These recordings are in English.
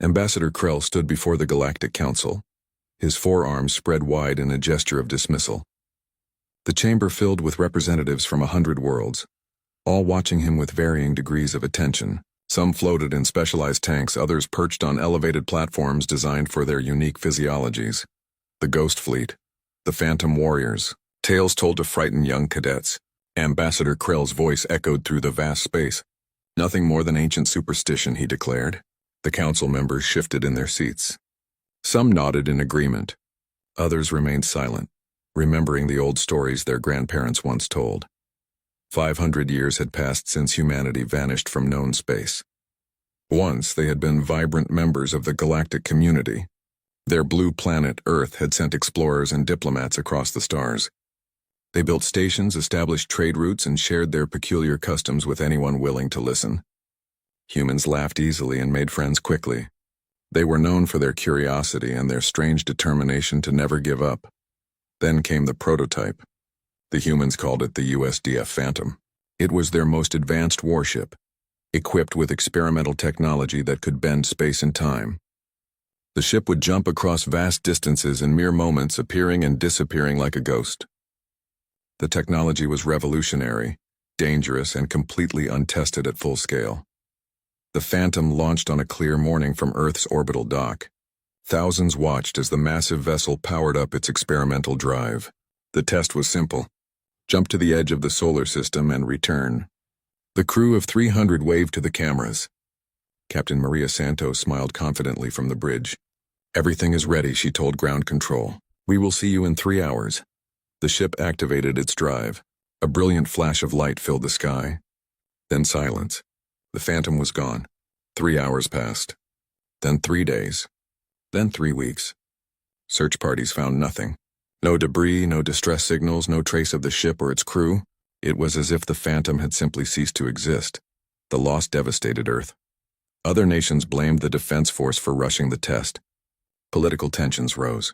Ambassador Krell stood before the Galactic Council, his forearms spread wide in a gesture of dismissal. The chamber filled with representatives from 100 worlds, all watching him with varying degrees of attention. Some floated in specialized tanks, others perched on elevated platforms designed for their unique physiologies. The Ghost Fleet, the Phantom Warriors, tales told to frighten young cadets. Ambassador Krell's voice echoed through the vast space. Nothing more than ancient superstition, he declared. The council members shifted in their seats. Some nodded in agreement. Others remained silent, remembering the old stories their grandparents once told. 500 years had passed since humanity vanished from known space. Once they had been vibrant members of the galactic community. Their blue planet, Earth, had sent explorers and diplomats across the stars. They built stations, established trade routes, and shared their peculiar customs with anyone willing to listen. Humans laughed easily and made friends quickly. They were known for their curiosity and their strange determination to never give up. Then came the prototype. The humans called it the USDF Phantom. It was their most advanced warship, equipped with experimental technology that could bend space and time. The ship would jump across vast distances in mere moments, appearing and disappearing like a ghost. The technology was revolutionary, dangerous, and completely untested at full scale. The Phantom launched on a clear morning from Earth's orbital dock. Thousands watched as the massive vessel powered up its experimental drive. The test was simple. Jump to the edge of the solar system and return. The crew of 300 waved to the cameras. Captain Maria Santos smiled confidently from the bridge. "Everything is ready," she told ground control. "We will see you in 3 hours." The ship activated its drive. A brilliant flash of light filled the sky. Then silence. The Phantom was gone. 3 hours passed. Then 3 days. Then 3 weeks. Search parties found nothing. No debris, no distress signals, no trace of the ship or its crew. It was as if the Phantom had simply ceased to exist. The loss devastated Earth. Other nations blamed the Defense Force for rushing the test. Political tensions rose.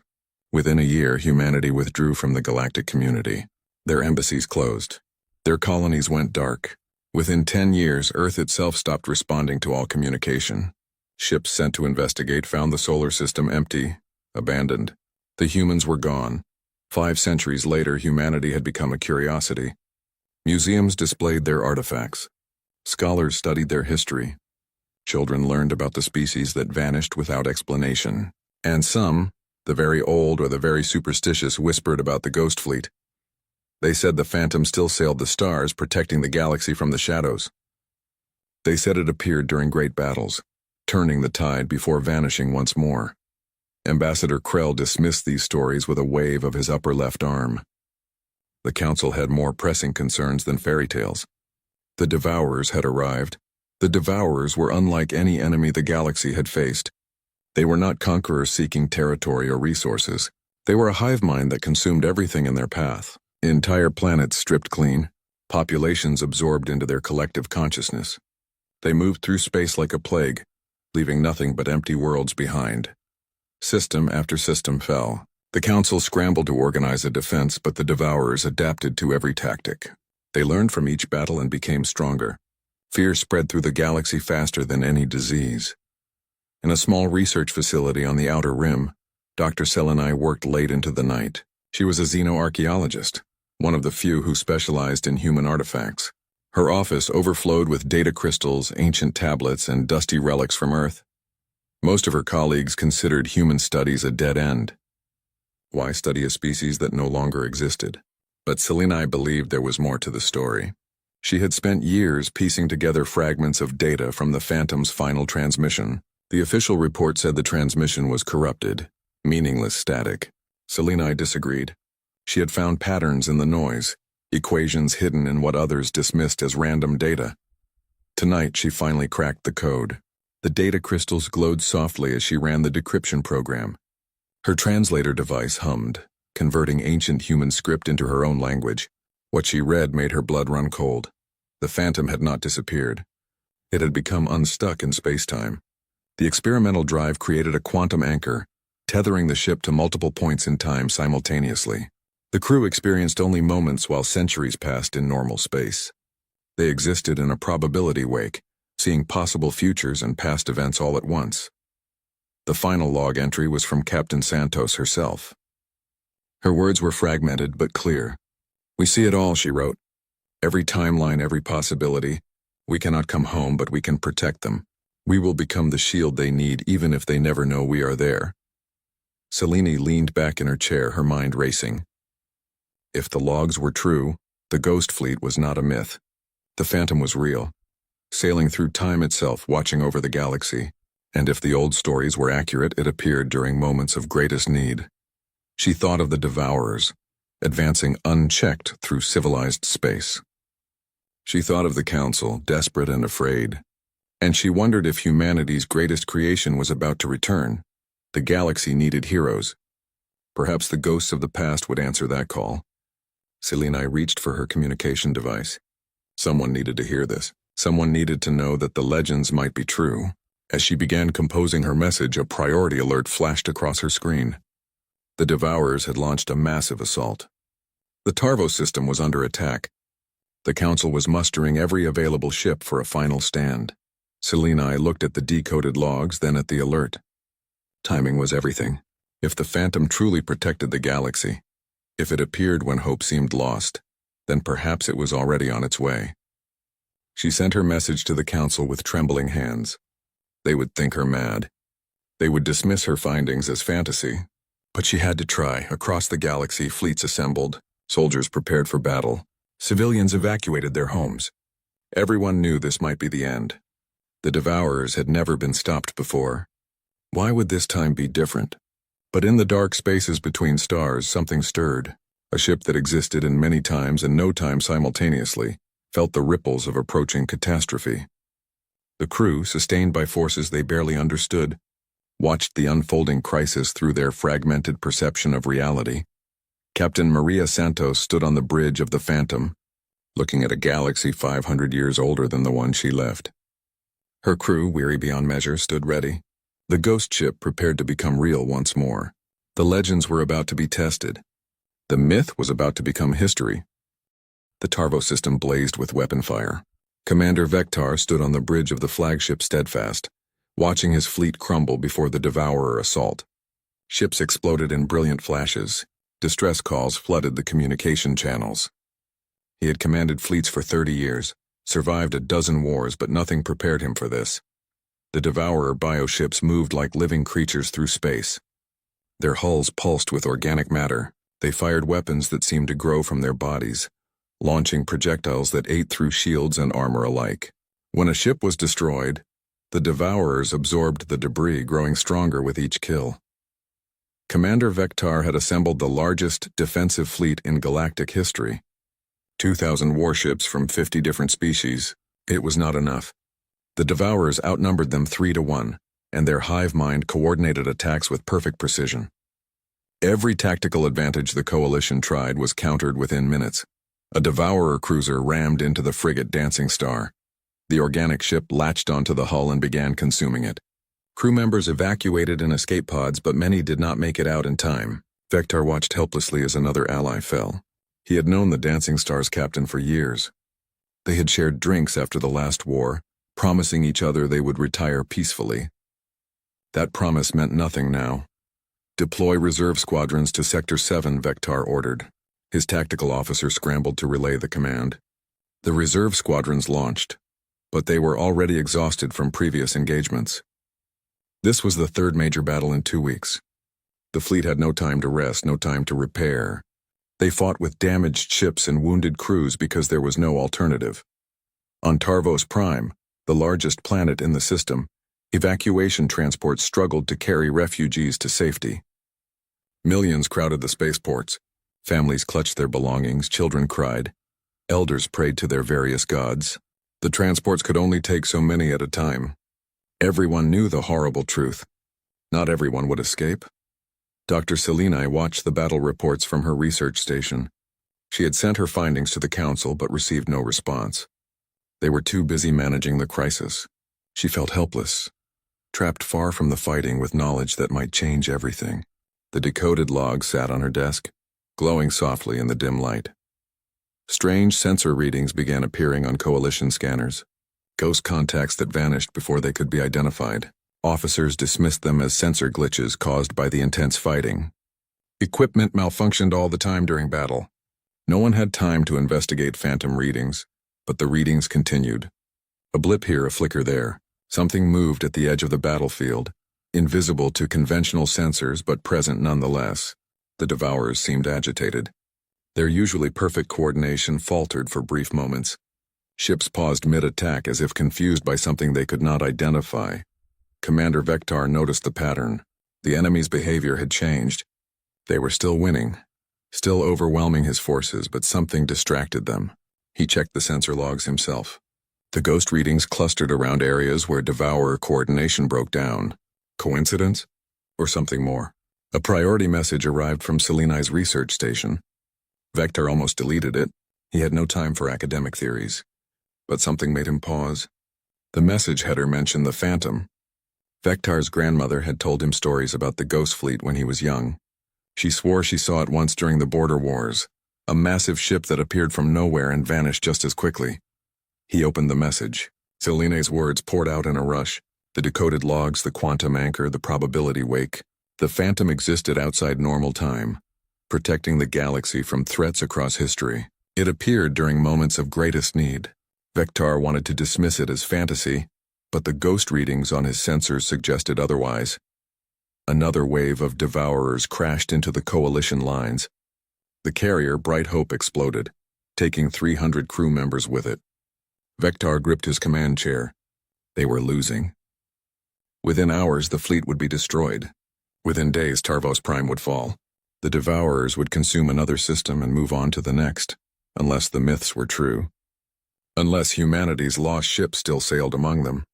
Within a year, humanity withdrew from the galactic community. Their embassies closed. Their colonies went dark. Within 10 years, Earth itself stopped responding to all communication. Ships sent to investigate found the solar system empty, abandoned. The humans were gone. 5 centuries later, humanity had become a curiosity. Museums displayed their artifacts. Scholars studied their history. Children learned about the species that vanished without explanation. And some, the very old or the very superstitious, whispered about the Ghost Fleet. They said the Phantom still sailed the stars, protecting the galaxy from the shadows. They said it appeared during great battles, turning the tide before vanishing once more. Ambassador Krell dismissed these stories with a wave of his upper left arm. The council had more pressing concerns than fairy tales. The Devourers had arrived. The Devourers were unlike any enemy the galaxy had faced. They were not conquerors seeking territory or resources. They were a hive mind that consumed everything in their path. Entire planets stripped clean, populations absorbed into their collective consciousness. They moved through space like a plague, leaving nothing but empty worlds behind. System after system fell. The Council scrambled to organize a defense, but the Devourers adapted to every tactic. They learned from each battle and became stronger. Fear spread through the galaxy faster than any disease. In a small research facility on the Outer Rim, Dr. Selenai worked late into the night. She was a xenoarchaeologist, one of the few who specialized in human artifacts. Her office overflowed with data crystals, ancient tablets, and dusty relics from Earth. Most of her colleagues considered human studies a dead end. Why study a species that no longer existed? But Selenai believed there was more to the story. She had spent years piecing together fragments of data from the Phantom's final transmission. The official report said the transmission was corrupted, meaningless static. Selenai disagreed. She had found patterns in the noise, equations hidden in what others dismissed as random data. Tonight, she finally cracked the code. The data crystals glowed softly as she ran the decryption program. Her translator device hummed, converting ancient human script into her own language. What she read made her blood run cold. The Phantom had not disappeared. It had become unstuck in space-time. The experimental drive created a quantum anchor, tethering the ship to multiple points in time simultaneously. The crew experienced only moments while centuries passed in normal space. They existed in a probability wake, seeing possible futures and past events all at once. The final log entry was from Captain Santos herself. Her words were fragmented but clear. "We see it all," she wrote. "Every timeline, every possibility. We cannot come home, but we can protect them. We will become the shield they need, even if they never know we are there." Selene leaned back in her chair, her mind racing. If the logs were true, the Ghost Fleet was not a myth. The Phantom was real, sailing through time itself, watching over the galaxy. And if the old stories were accurate, it appeared during moments of greatest need. She thought of the Devourers, advancing unchecked through civilized space. She thought of the Council, desperate and afraid. And she wondered if humanity's greatest creation was about to return. The galaxy needed heroes. Perhaps the ghosts of the past would answer that call. Selene reached for her communication device. Someone needed to hear this. Someone needed to know that the legends might be true. As she began composing her message, a priority alert flashed across her screen. The Devourers had launched a massive assault. The Tarvo system was under attack. The Council was mustering every available ship for a final stand. Selene looked at the decoded logs, then at the alert. Timing was everything. If the Phantom truly protected the galaxy, if it appeared when hope seemed lost, then perhaps it was already on its way. She sent her message to the Council with trembling hands. They would think her mad. They would dismiss her findings as fantasy. But she had to try. Across the galaxy, fleets assembled, soldiers prepared for battle, civilians evacuated their homes. Everyone knew this might be the end. The Devourers had never been stopped before. Why would this time be different? But in the dark spaces between stars, something stirred. A ship that existed in many times and no time simultaneously felt the ripples of approaching catastrophe. The crew, sustained by forces they barely understood, watched the unfolding crisis through their fragmented perception of reality. Captain Maria Santos stood on the bridge of the Phantom, looking at a galaxy 500 years older than the one she left. Her crew, weary beyond measure, stood ready. The ghost ship prepared to become real once more. The legends were about to be tested. The myth was about to become history. The Tarvo system blazed with weapon fire. Commander Vectar stood on the bridge of the flagship steadfast, watching his fleet crumble before the Devourer assault. Ships exploded in brilliant flashes. Distress calls flooded the communication channels. He had commanded fleets for 30 years, survived a dozen wars, but nothing prepared him for this. The Devourer bioships moved like living creatures through space. Their hulls pulsed with organic matter. They fired weapons that seemed to grow from their bodies, launching projectiles that ate through shields and armor alike. When a ship was destroyed, the Devourers absorbed the debris, growing stronger with each kill. Commander Vectar had assembled the largest defensive fleet in galactic history. 2,000 warships from 50 different species. It was not enough. The Devourers outnumbered them 3-1, and their hive mind coordinated attacks with perfect precision. Every tactical advantage the coalition tried was countered within minutes. A Devourer cruiser rammed into the frigate Dancing Star. The organic ship latched onto the hull and began consuming it. Crew members evacuated in escape pods, but many did not make it out in time. Vectar watched helplessly as another ally fell. He had known the Dancing Star's captain for years. They had shared drinks after the last war, promising each other they would retire peacefully. That promise meant nothing now. "Deploy reserve squadrons to Sector 7, Vectar ordered. His tactical officer scrambled to relay the command. The reserve squadrons launched, but they were already exhausted from previous engagements. This was the third major battle in 2 weeks. The fleet had no time to rest, no time to repair. They fought with damaged ships and wounded crews because there was no alternative. On Tarvos Prime, the largest planet in the system, evacuation transports struggled to carry refugees to safety. Millions crowded the spaceports. Families clutched their belongings, children cried. Elders prayed to their various gods. The transports could only take so many at a time. Everyone knew the horrible truth. Not everyone would escape. Dr. Selene watched the battle reports from her research station. She had sent her findings to the Council but received no response. They were too busy managing the crisis. She felt helpless, trapped far from the fighting with knowledge that might change everything. The decoded log sat on her desk, glowing softly in the dim light. Strange sensor readings began appearing on coalition scanners, ghost contacts that vanished before they could be identified. Officers dismissed them as sensor glitches caused by the intense fighting. Equipment malfunctioned all the time during battle. No one had time to investigate phantom readings, but the readings continued. A blip here, a flicker there. Something moved at the edge of the battlefield, invisible to conventional sensors but present nonetheless. The Devourers seemed agitated. Their usually perfect coordination faltered for brief moments. Ships paused mid-attack as if confused by something they could not identify. Commander Vector noticed the pattern. The enemy's behavior had changed. They were still winning, still overwhelming his forces, but something distracted them. He checked the sensor logs himself. The ghost readings clustered around areas where Devourer coordination broke down. Coincidence? Or something more? A priority message arrived from Seleni's research station. Vector almost deleted it. He had no time for academic theories. But something made him pause. The message header mentioned the Phantom. Vector's grandmother had told him stories about the Ghost Fleet when he was young. She swore she saw it once during the border wars, a massive ship that appeared from nowhere and vanished just as quickly. He opened the message. Selene's words poured out in a rush. The decoded logs, the quantum anchor, the probability wake. The Phantom existed outside normal time, protecting the galaxy from threats across history. It appeared during moments of greatest need. Vector wanted to dismiss it as fantasy, but the ghost readings on his sensors suggested otherwise. Another wave of Devourers crashed into the Coalition lines. The carrier Bright Hope exploded, taking 300 crew members with it. Vector gripped his command chair. They were losing. Within hours, the fleet would be destroyed. Within days, Tarvos Prime would fall. The Devourers would consume another system and move on to the next, unless the myths were true. Unless humanity's lost ship still sailed among them.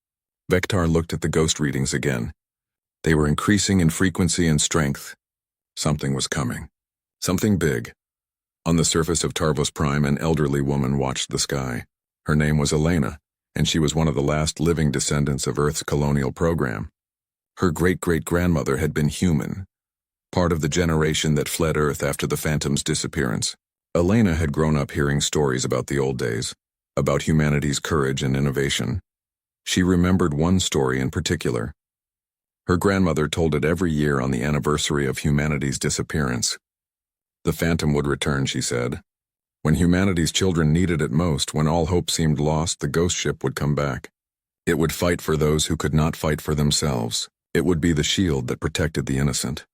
Vector looked at the ghost readings again. They were increasing in frequency and strength. Something was coming. Something big. On the surface of Tarvos Prime, an elderly woman watched the sky. Her name was Elena, and she was one of the last living descendants of Earth's colonial program. Her great-great-grandmother had been human, part of the generation that fled Earth after the Phantom's disappearance. Elena had grown up hearing stories about the old days, about humanity's courage and innovation. She remembered one story in particular. Her grandmother told it every year on the anniversary of humanity's disappearance. The Phantom would return, she said. When humanity's children needed it most, when all hope seemed lost, the ghost ship would come back. It would fight for those who could not fight for themselves. It would be the shield that protected the innocent.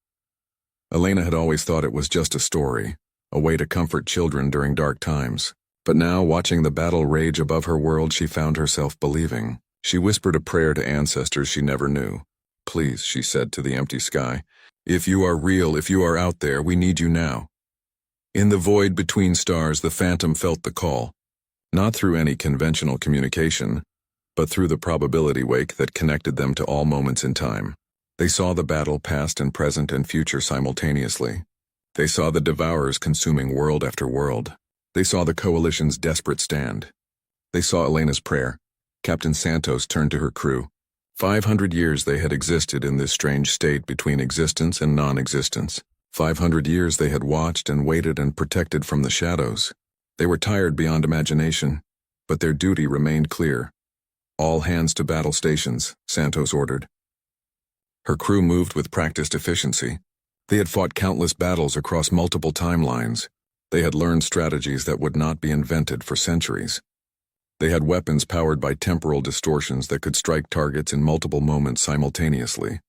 Elena had always thought it was just a story, a way to comfort children during dark times. But now, watching the battle rage above her world, she found herself believing. She whispered a prayer to ancestors she never knew. "Please," she said to the empty sky, "if you are real, if you are out there, we need you now." In the void between stars, the Phantom felt the call, not through any conventional communication, but through the probability wake that connected them to all moments in time. They saw the battle, past and present and future simultaneously. They saw the Devourers consuming world after world. They saw the Coalition's desperate stand. They saw Elena's prayer. Captain Santos turned to her crew. 500 years they had existed in this strange state between existence and non-existence. 500 years they had watched and waited and protected from the shadows. They were tired beyond imagination, but their duty remained clear. "All hands to battle stations," Santos ordered. Her crew moved with practiced efficiency. They had fought countless battles across multiple timelines. They had learned strategies that would not be invented for centuries. They had weapons powered by temporal distortions that could strike targets in multiple moments simultaneously.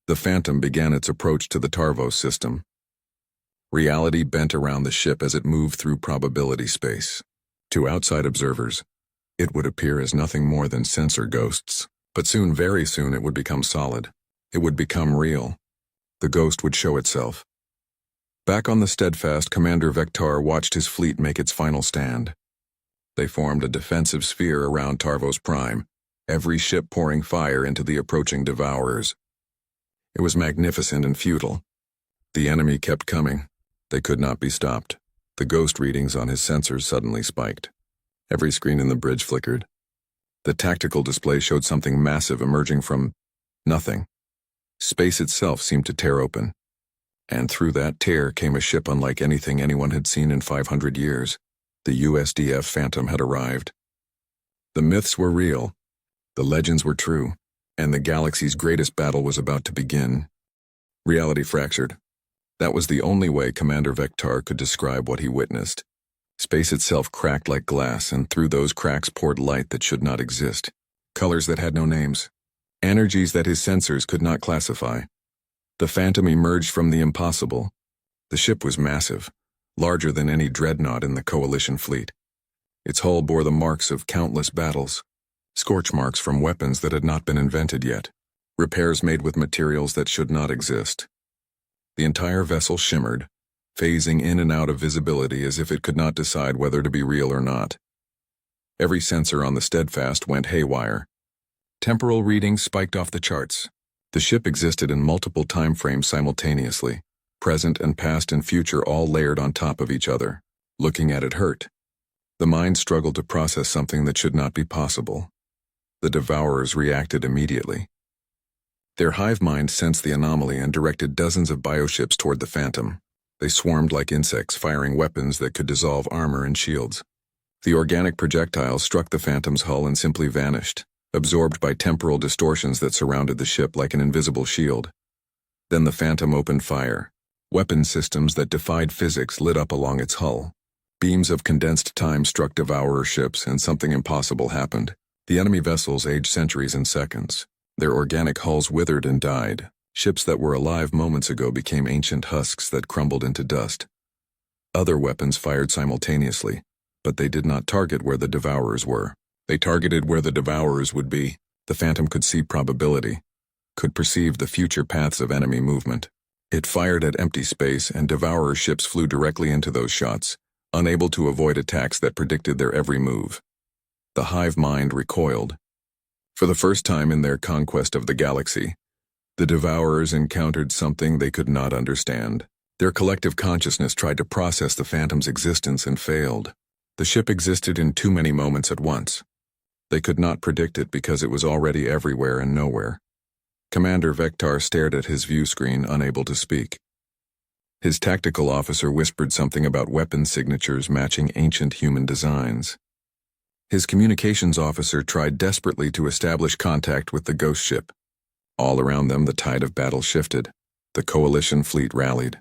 The Phantom began its approach to the Tarvos system. Reality bent around the ship as it moved through probability space. To outside observers, it would appear as nothing more than sensor ghosts. But soon, very soon, it would become solid. It would become real. The ghost would show itself. Back on the Steadfast, Commander Vector watched his fleet make its final stand. They formed a defensive sphere around Tarvos Prime, every ship pouring fire into the approaching Devourers. It was magnificent and futile. The enemy kept coming. They could not be stopped. The ghost readings on his sensors suddenly spiked. Every screen in the bridge flickered. The tactical display showed something massive emerging from nothing. Space itself seemed to tear open. And through that tear came a ship unlike anything anyone had seen in 500 years. The USDF Phantom had arrived. The myths were real. The legends were true. and the galaxy's greatest battle was about to begin. Reality fractured. That was the only way Commander Vector could describe what he witnessed. Space itself cracked like glass, and through those cracks poured light that should not exist. Colors that had no names. Energies that his sensors could not classify. The Phantom emerged from the impossible. The ship was massive, larger than any dreadnought in the Coalition fleet. Its hull bore the marks of countless battles, scorch marks from weapons that had not been invented yet, repairs made with materials that should not exist. The entire vessel shimmered, phasing in and out of visibility as if it could not decide whether to be real or not. Every sensor on the Steadfast went haywire. Temporal readings spiked off the charts. The ship existed in multiple time frames simultaneously, present and past and future all layered on top of each other. Looking at it hurt. The mind struggled to process something that should not be possible. The Devourers reacted immediately. Their hive mind sensed the anomaly and directed dozens of bioships toward the Phantom. They swarmed like insects, firing weapons that could dissolve armor and shields. The organic projectiles struck the Phantom's hull and simply vanished, absorbed by temporal distortions that surrounded the ship like an invisible shield. Then the Phantom opened fire. Weapon systems that defied physics lit up along its hull. Beams of condensed time struck Devourer ships, and something impossible happened. The enemy vessels aged centuries in seconds. Their organic hulls withered and died. Ships that were alive moments ago became ancient husks that crumbled into dust. Other weapons fired simultaneously, but they did not target where the Devourers were. They targeted where the Devourers would be. The Phantom could see probability, could perceive the future paths of enemy movement. It fired at empty space, and Devourer ships flew directly into those shots, unable to avoid attacks that predicted their every move. The hive mind recoiled. For the first time in their conquest of the galaxy, the Devourers encountered something they could not understand. Their collective consciousness tried to process the Phantom's existence and failed. The ship existed in too many moments at once. They could not predict it because it was already everywhere and nowhere. Commander Vector stared at his view screen, unable to speak. His tactical officer whispered something about weapon signatures matching ancient human designs. His communications officer tried desperately to establish contact with the ghost ship. All around them, the tide of battle shifted. The Coalition fleet rallied.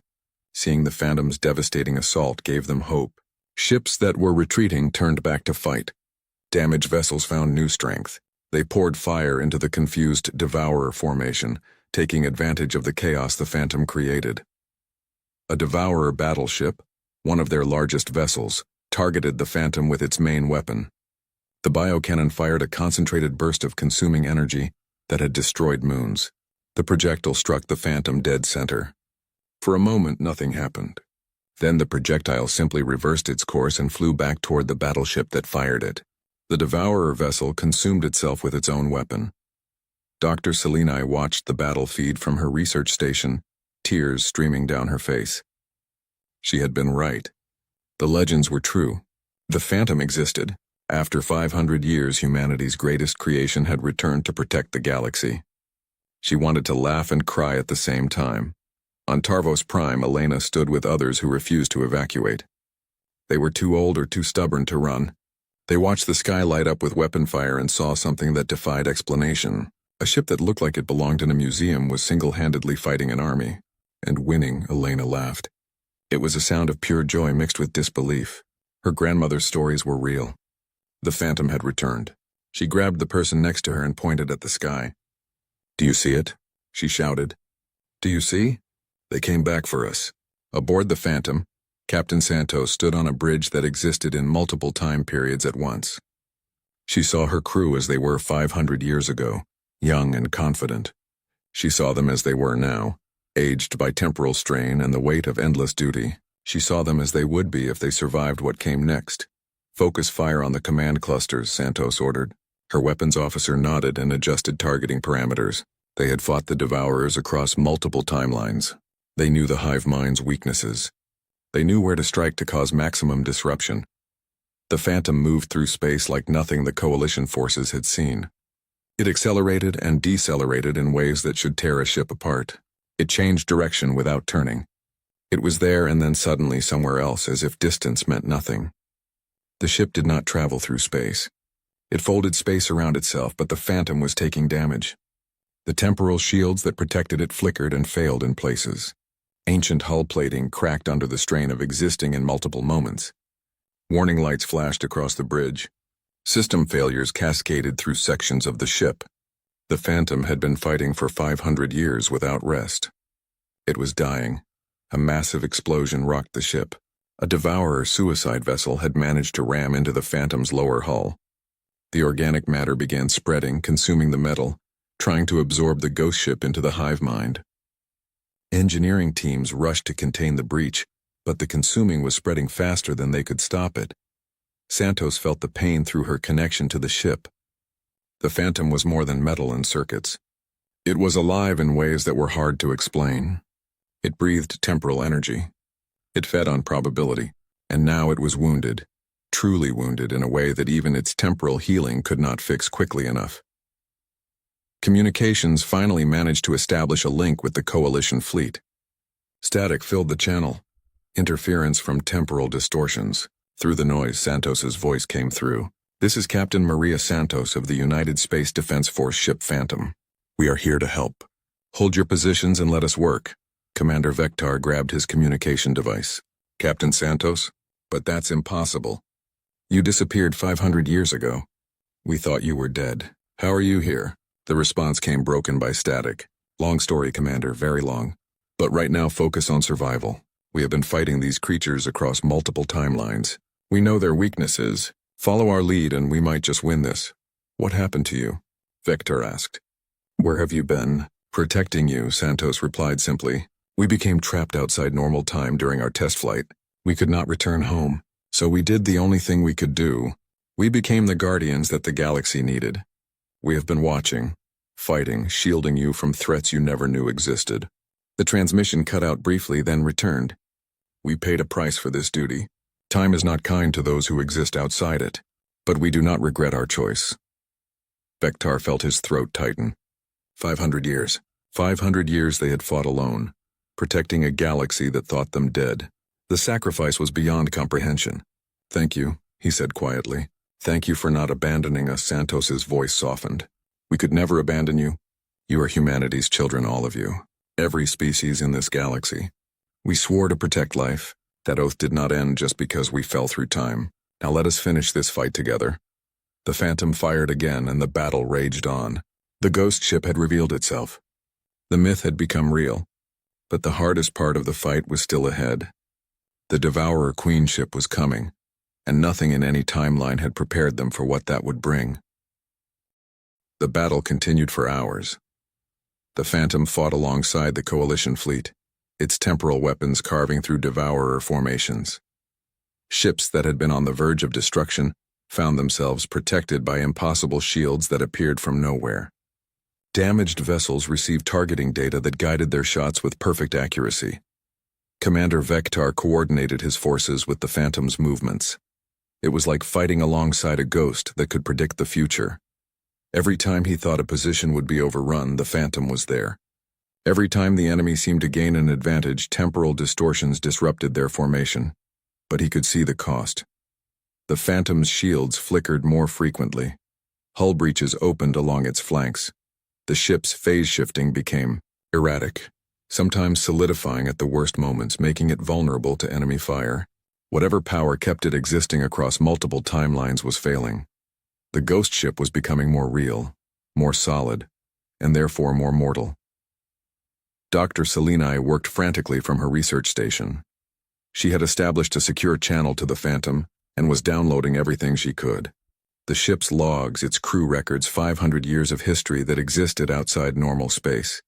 Seeing the Phantom's devastating assault gave them hope. Ships that were retreating turned back to fight. Damaged vessels found new strength. They poured fire into the confused Devourer formation, taking advantage of the chaos the Phantom created. A Devourer battleship, one of their largest vessels, targeted the Phantom with its main weapon. The biocannon fired a concentrated burst of consuming energy that had destroyed moons. The projectile struck the Phantom dead center. For a moment, nothing happened. Then the projectile simply reversed its course and flew back toward the battleship that fired it. The Devourer vessel consumed itself with its own weapon. Dr. Seleni watched the battle feed from her research station, tears streaming down her face. She had been right. The legends were true. The Phantom existed. After 500 years, humanity's greatest creation had returned to protect the galaxy. She wanted to laugh and cry at the same time. On Tarvos Prime, Elena stood with others who refused to evacuate. They were too old or too stubborn to run. They watched the sky light up with weapon fire and saw something that defied explanation. A ship that looked like it belonged in a museum was single-handedly fighting an army. And winning, Elena laughed. It was a sound of pure joy mixed with disbelief. Her grandmother's stories were real. The Phantom had returned. She grabbed the person next to her and pointed at the sky. "Do you see it?" she shouted. "Do you see? They came back for us." Aboard the Phantom, Captain Santos stood on a bridge that existed in multiple time periods at once. She saw her crew as they were 500 years ago, young and confident. She saw them as they were now, aged by temporal strain and the weight of endless duty. She saw them as they would be if they survived what came next. "Focus fire on the command clusters," Santos ordered. Her weapons officer nodded and adjusted targeting parameters. They had fought the Devourers across multiple timelines. They knew the hive mind's weaknesses. They knew where to strike to cause maximum disruption. The Phantom moved through space like nothing the Coalition forces had seen. It accelerated and decelerated in ways that should tear a ship apart. It changed direction without turning. It was there and then suddenly somewhere else, as if distance meant nothing. The ship did not travel through space. It folded space around itself, but the Phantom was taking damage. The temporal shields that protected it flickered and failed in places. Ancient hull plating cracked under the strain of existing in multiple moments. Warning lights flashed across the bridge. System failures cascaded through sections of the ship. The Phantom had been fighting for 500 years without rest. It was dying. A massive explosion rocked the ship. A Devourer suicide vessel had managed to ram into the Phantom's lower hull. The organic matter began spreading, consuming the metal, trying to absorb the ghost ship into the hive mind. Engineering teams rushed to contain the breach, but the consuming was spreading faster than they could stop it. Santos felt the pain through her connection to the ship. The Phantom was more than metal and circuits. It was alive in ways that were hard to explain. It breathed temporal energy. It fed on probability, and now it was wounded, truly wounded in a way that even its temporal healing could not fix quickly enough. Communications finally managed to establish a link with the Coalition fleet. Static filled the channel. Interference from temporal distortions. Through the noise, Santos's voice came through. "This is Captain Maria Santos of the United Space Defense Force ship Phantom. We are here to help. Hold your positions and let us work." Commander Vector grabbed his communication device. "Captain Santos? But that's impossible. You disappeared 500 years ago. We thought you were dead. How are you here?" The response came broken by static. "Long story, Commander, very long. But right now focus on survival. We have been fighting these creatures across multiple timelines. We know their weaknesses. Follow our lead and we might just win this." "What happened to you?" Vector asked. "Where have you been?" "Protecting you," Santos replied simply. "We became trapped outside normal time during our test flight. We could not return home, so we did the only thing we could do. We became the guardians that the galaxy needed. We have been watching, fighting, shielding you from threats you never knew existed." The transmission cut out briefly, then returned. "We paid a price for this duty. Time is not kind to those who exist outside it, but we do not regret our choice." Vector felt his throat tighten. 500 years. 500 years they had fought alone, protecting a galaxy that thought them dead. The sacrifice was beyond comprehension. "Thank you," he said quietly. "Thank you for not abandoning us." Santos's voice softened. "We could never abandon you. You are humanity's children, all of you. Every species in this galaxy. We swore to protect life. That oath did not end just because we fell through time. Now let us finish this fight together." The Phantom fired again and the battle raged on. The ghost ship had revealed itself. The myth had become real. But the hardest part of the fight was still ahead. The Devourer Queen ship was coming, and nothing in any timeline had prepared them for what that would bring. The battle continued for hours. The Phantom fought alongside the Coalition fleet, its temporal weapons carving through Devourer formations. Ships that had been on the verge of destruction found themselves protected by impossible shields that appeared from nowhere. Damaged vessels received targeting data that guided their shots with perfect accuracy. Commander Vector coordinated his forces with the Phantom's movements. It was like fighting alongside a ghost that could predict the future. Every time he thought a position would be overrun, the Phantom was there. Every time the enemy seemed to gain an advantage, temporal distortions disrupted their formation. But he could see the cost. The Phantom's shields flickered more frequently. Hull breaches opened along its flanks. The ship's phase shifting became erratic, sometimes solidifying at the worst moments, making it vulnerable to enemy fire. Whatever power kept it existing across multiple timelines was failing. The ghost ship was becoming more real, more solid, and therefore more mortal. Dr. Seleni worked frantically from her research station. She had established a secure channel to the Phantom and was downloading everything she could. The ship's logs, its crew records, 500 years of history that existed outside normal space.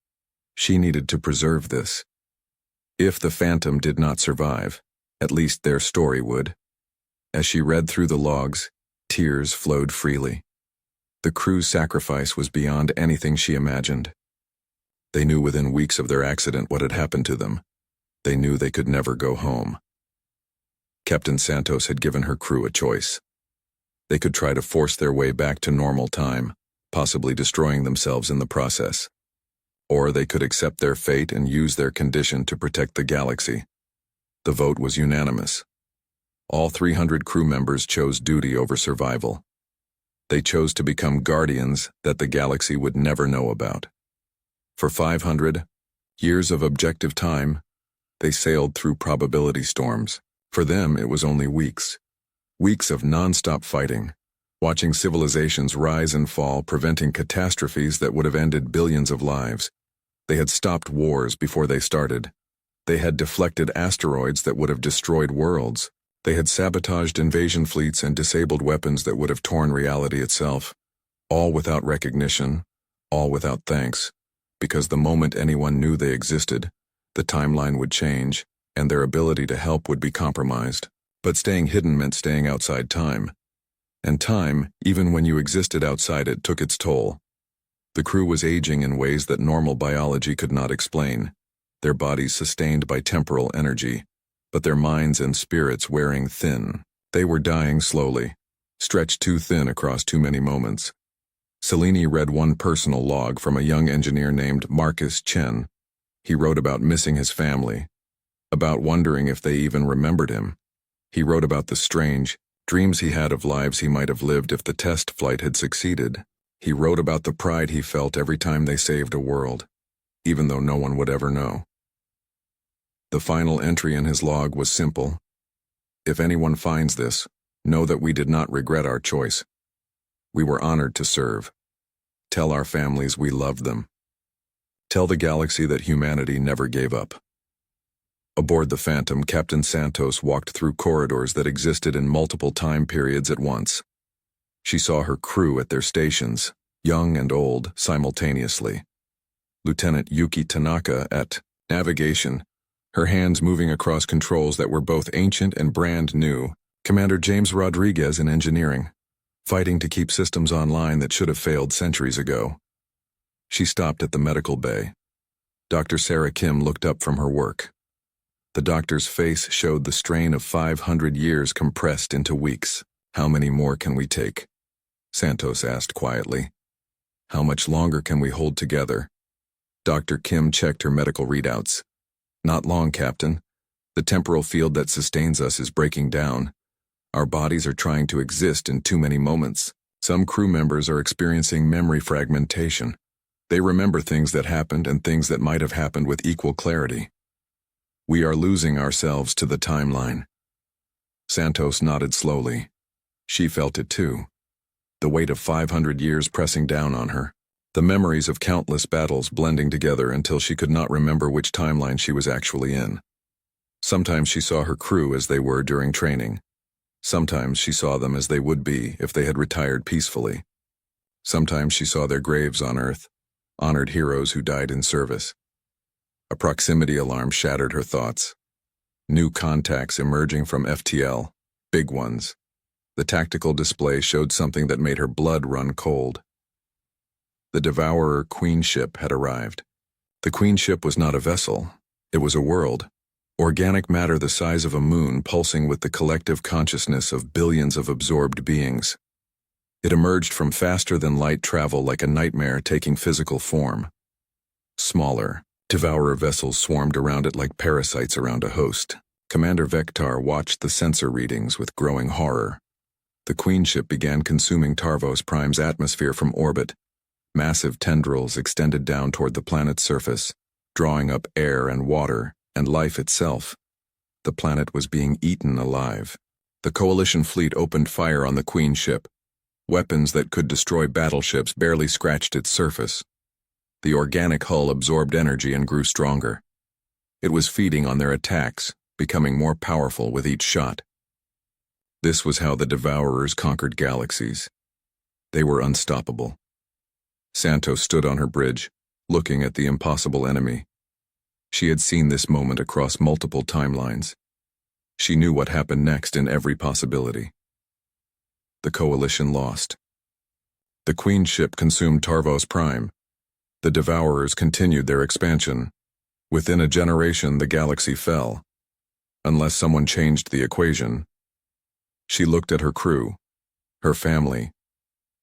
She needed to preserve this. If the Phantom did not survive, at least their story would. As she read through the logs, tears flowed freely. The crew's sacrifice was beyond anything she imagined. They knew within weeks of their accident what had happened to them. They knew they could never go home. Captain Santos had given her crew a choice. They could try to force their way back to normal time, possibly destroying themselves in the process. Or they could accept their fate and use their condition to protect the galaxy. The vote was unanimous. All 300 crew members chose duty over survival. They chose to become guardians that the galaxy would never know about. For 500 years of objective time, they sailed through probability storms. For them, it was only weeks. Weeks of non-stop fighting, watching civilizations rise and fall, preventing catastrophes that would have ended billions of lives. They had stopped wars before they started. They had deflected asteroids that would have destroyed worlds. They had sabotaged invasion fleets and disabled weapons that would have torn reality itself. All without recognition, all without thanks, because the moment anyone knew they existed, the timeline would change, and their ability to help would be compromised. But staying hidden meant staying outside time. And time, even when you existed outside it, took its toll. The crew was aging in ways that normal biology could not explain, their bodies sustained by temporal energy, but their minds and spirits wearing thin. They were dying slowly, stretched too thin across too many moments. Selene read one personal log from a young engineer named Marcus Chen. He wrote about missing his family, about wondering if they even remembered him. He wrote about the strange dreams he had of lives he might have lived if the test flight had succeeded. He wrote about the pride he felt every time they saved a world, even though no one would ever know. The final entry in his log was simple. If anyone finds this, know that we did not regret our choice. We were honored to serve. Tell our families we loved them. Tell the galaxy that humanity never gave up. Aboard the Phantom, Captain Santos walked through corridors that existed in multiple time periods at once. She saw her crew at their stations, young and old, simultaneously. Lieutenant Yuki Tanaka at navigation, her hands moving across controls that were both ancient and brand new. Commander James Rodriguez in engineering, fighting to keep systems online that should have failed centuries ago. She stopped at the medical bay. Dr. Sarah Kim looked up from her work. The doctor's face showed the strain of 500 years compressed into weeks. How many more can we take? Santos asked quietly. How much longer can we hold together? Dr. Kim checked her medical readouts. Not long, Captain. The temporal field that sustains us is breaking down. Our bodies are trying to exist in too many moments. Some crew members are experiencing memory fragmentation. They remember things that happened and things that might have happened with equal clarity. We are losing ourselves to the timeline. Santos nodded slowly. She felt it too. The weight of 500 years pressing down on her. The memories of countless battles blending together until she could not remember which timeline she was actually in. Sometimes she saw her crew as they were during training. Sometimes she saw them as they would be if they had retired peacefully. Sometimes she saw their graves on Earth, honored heroes who died in service. A proximity alarm shattered her thoughts. New contacts emerging from FTL, big ones. The tactical display showed something that made her blood run cold. The Devourer Queen ship had arrived. The Queen ship was not a vessel. It was a world. Organic matter the size of a moon pulsing with the collective consciousness of billions of absorbed beings. It emerged from faster-than-light travel like a nightmare taking physical form. Smaller, Devourer vessels swarmed around it like parasites around a host. Commander Vector watched the sensor readings with growing horror. The Queen ship began consuming Tarvos Prime's atmosphere from orbit. Massive tendrils extended down toward the planet's surface, drawing up air and water and life itself. The planet was being eaten alive. The Coalition fleet opened fire on the Queen ship. Weapons that could destroy battleships barely scratched its surface. The organic hull absorbed energy and grew stronger. It was feeding on their attacks, becoming more powerful with each shot. This was how the Devourers conquered galaxies. They were unstoppable. Santos stood on her bridge, looking at the impossible enemy. She had seen this moment across multiple timelines. She knew what happened next in every possibility. The Coalition lost. The Queen ship consumed Tarvos Prime. The Devourers continued their expansion. Within a generation, the galaxy fell. Unless someone changed the equation. She looked at her crew, her family,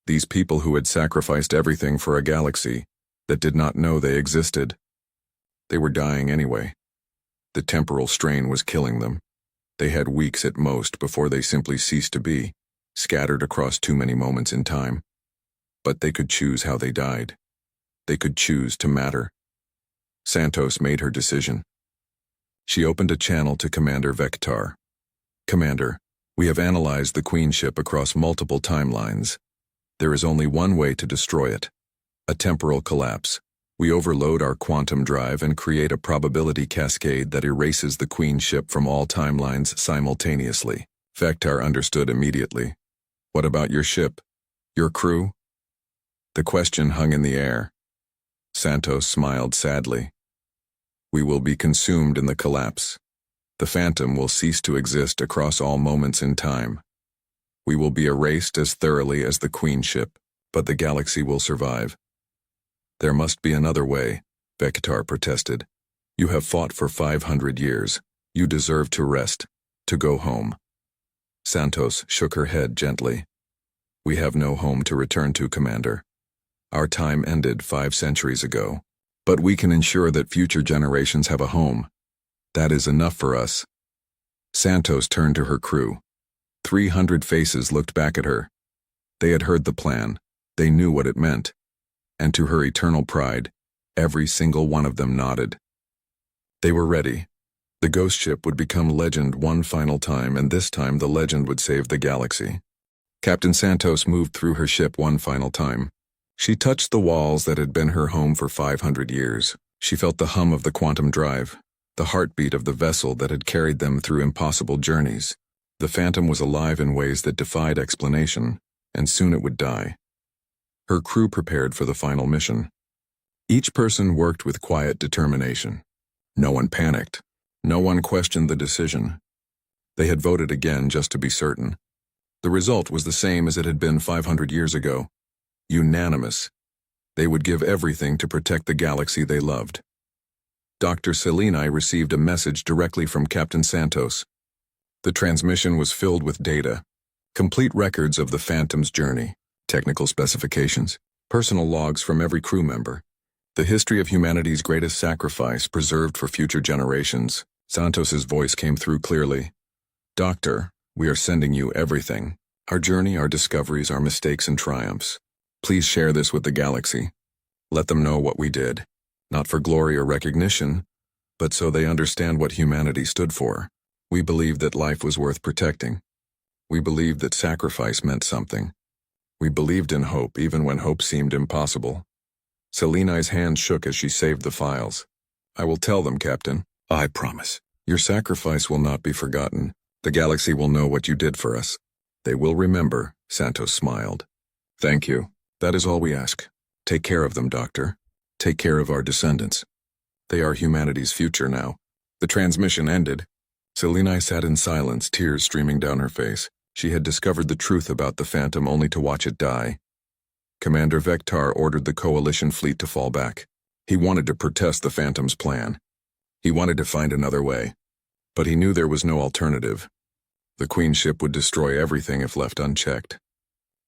these people who had sacrificed everything for a galaxy that did not know they existed. They were dying anyway. The temporal strain was killing them. They had weeks at most before they simply ceased to be, scattered across too many moments in time. But they could choose how they died. They could choose to matter. Santos made her decision. She opened a channel to Commander Vector. Commander, we have analyzed the Queen ship across multiple timelines. There is only one way to destroy it. A temporal collapse. We overload our quantum drive and create a probability cascade that erases the Queen ship from all timelines simultaneously. Vector understood immediately. What about your ship? Your crew? The question hung in the air. Santos smiled sadly. We will be consumed in the collapse. The Phantom will cease to exist across all moments in time. We will be erased as thoroughly as the Queen ship, but the galaxy will survive. There must be another way, Vector protested. You have fought for 500 years. You deserve to rest, to go home. Santos shook her head gently. We have no home to return to, Commander. Our time ended 5 centuries ago. But we can ensure that future generations have a home. That is enough for us. Santos turned to her crew. 300 faces looked back at her. They had heard the plan. They knew what it meant. And to her eternal pride, every single one of them nodded. They were ready. The ghost ship would become legend one final time, and this time the legend would save the galaxy. Captain Santos moved through her ship one final time. She touched the walls that had been her home for 500 years. She felt the hum of the quantum drive, the heartbeat of the vessel that had carried them through impossible journeys. The Phantom was alive in ways that defied explanation, and soon it would die. Her crew prepared for the final mission. Each person worked with quiet determination. No one panicked. No one questioned the decision. They had voted again just to be certain. The result was the same as it had been 500 years ago. Unanimous. They would give everything to protect the galaxy they loved. Dr. Seleni received a message directly from Captain Santos. The transmission was filled with data, complete records of the Phantom's journey, technical specifications, personal logs from every crew member, the history of humanity's greatest sacrifice preserved for future generations. Santos's voice came through clearly. Doctor, we are sending you everything. Our journey, our discoveries, our mistakes and triumphs. Please share this with the galaxy. Let them know what we did, not for glory or recognition, but so they understand what humanity stood for. We believed that life was worth protecting. We believed that sacrifice meant something. We believed in hope even when hope seemed impossible. Seleni's hand shook as she saved the files. I will tell them, Captain. I promise. Your sacrifice will not be forgotten. The galaxy will know what you did for us. They will remember, Santos smiled. Thank you. That is all we ask. Take care of them, Doctor. Take care of our descendants. They are humanity's future now. The transmission ended. Seleni sat in silence, tears streaming down her face. She had discovered the truth about the Phantom only to watch it die. Commander Vector ordered the Coalition fleet to fall back. He wanted to protest the Phantom's plan. He wanted to find another way. But he knew there was no alternative. The Queen ship would destroy everything if left unchecked.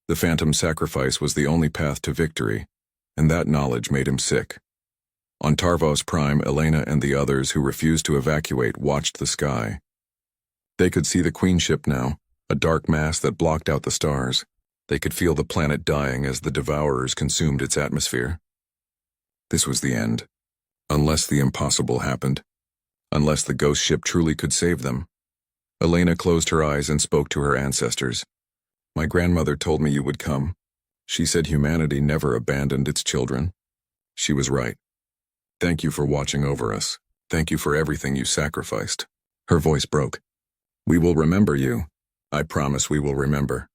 The Phantom's sacrifice was the only path to victory, and that knowledge made him sick. On Tarvos Prime, Elena and the others who refused to evacuate watched the sky. They could see the Queen ship now, a dark mass that blocked out the stars. They could feel the planet dying as the Devourers consumed its atmosphere. This was the end. Unless the impossible happened. Unless the ghost ship truly could save them. Elena closed her eyes and spoke to her ancestors. My grandmother told me you would come. She said humanity never abandoned its children. She was right. Thank you for watching over us. Thank you for everything you sacrificed. Her voice broke. We will remember you. I promise we will remember.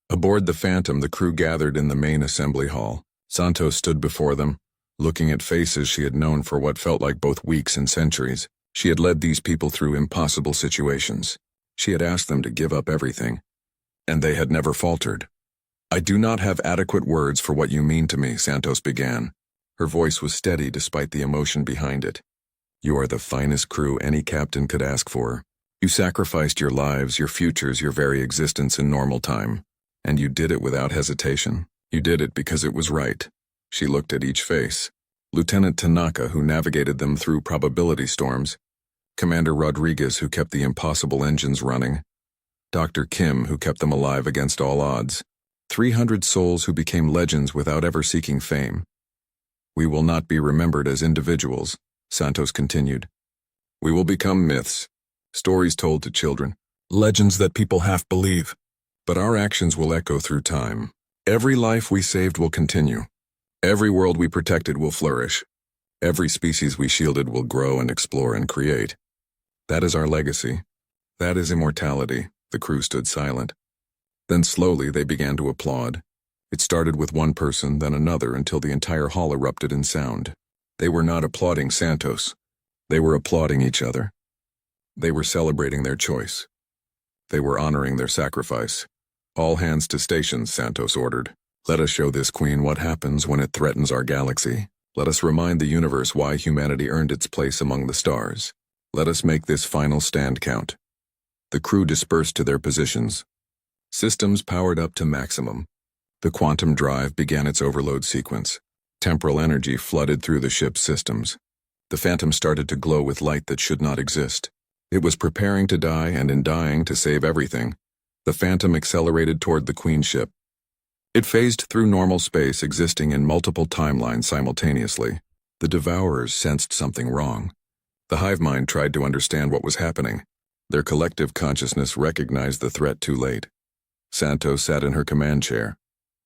Aboard the Phantom, the crew gathered in the main assembly hall. Santos stood before them, looking at faces she had known for what felt like both weeks and centuries. She had led these people through impossible situations. She had asked them to give up everything. And they had never faltered. I do not have adequate words for what you mean to me, Santos began. Her voice was steady despite the emotion behind it. You are the finest crew any captain could ask for. You sacrificed your lives, your futures, your very existence in normal time. And you did it without hesitation. You did it because it was right. She looked at each face. Lieutenant Tanaka, who navigated them through probability storms. Commander Rodriguez, who kept the impossible engines running. Dr. Kim, who kept them alive against all odds. 300 souls who became legends without ever seeking fame. We will not be remembered as individuals, Santos continued. We will become myths, stories told to children, legends that people half believe. But our actions will echo through time. Every life we saved will continue. Every world we protected will flourish. Every species we shielded will grow and explore and create. That is our legacy. That is immortality. The crew stood silent. Then slowly they began to applaud. It started with one person, then another, until the entire hall erupted in sound. They were not applauding Santos. They were applauding each other. They were celebrating their choice. They were honoring their sacrifice. All hands to stations, Santos ordered. Let us show this queen what happens when it threatens our galaxy. Let us remind the universe why humanity earned its place among the stars. Let us make this final stand count. The crew dispersed to their positions. Systems powered up to maximum. The quantum drive began its overload sequence. Temporal energy flooded through the ship's systems. The Phantom started to glow with light that should not exist. It was preparing to die, and in dying to save everything. The Phantom accelerated toward the Queen ship. It phased through normal space, existing in multiple timelines simultaneously. The Devourers sensed something wrong. The hive mind tried to understand what was happening. Their collective consciousness recognized the threat too late. Santos sat in her command chair,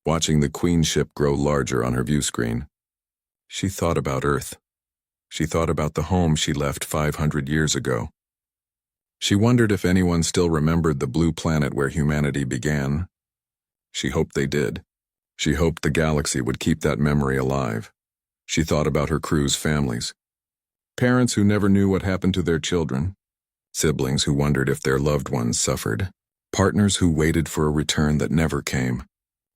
watching the Queen ship grow larger on her view screen. She thought about Earth. She thought about the home she left 500 years ago. She wondered if anyone still remembered the blue planet where humanity began. She hoped they did. She hoped the galaxy would keep that memory alive. She thought about her crew's families. Parents who never knew what happened to their children. Siblings who wondered if their loved ones suffered. Partners who waited for a return that never came.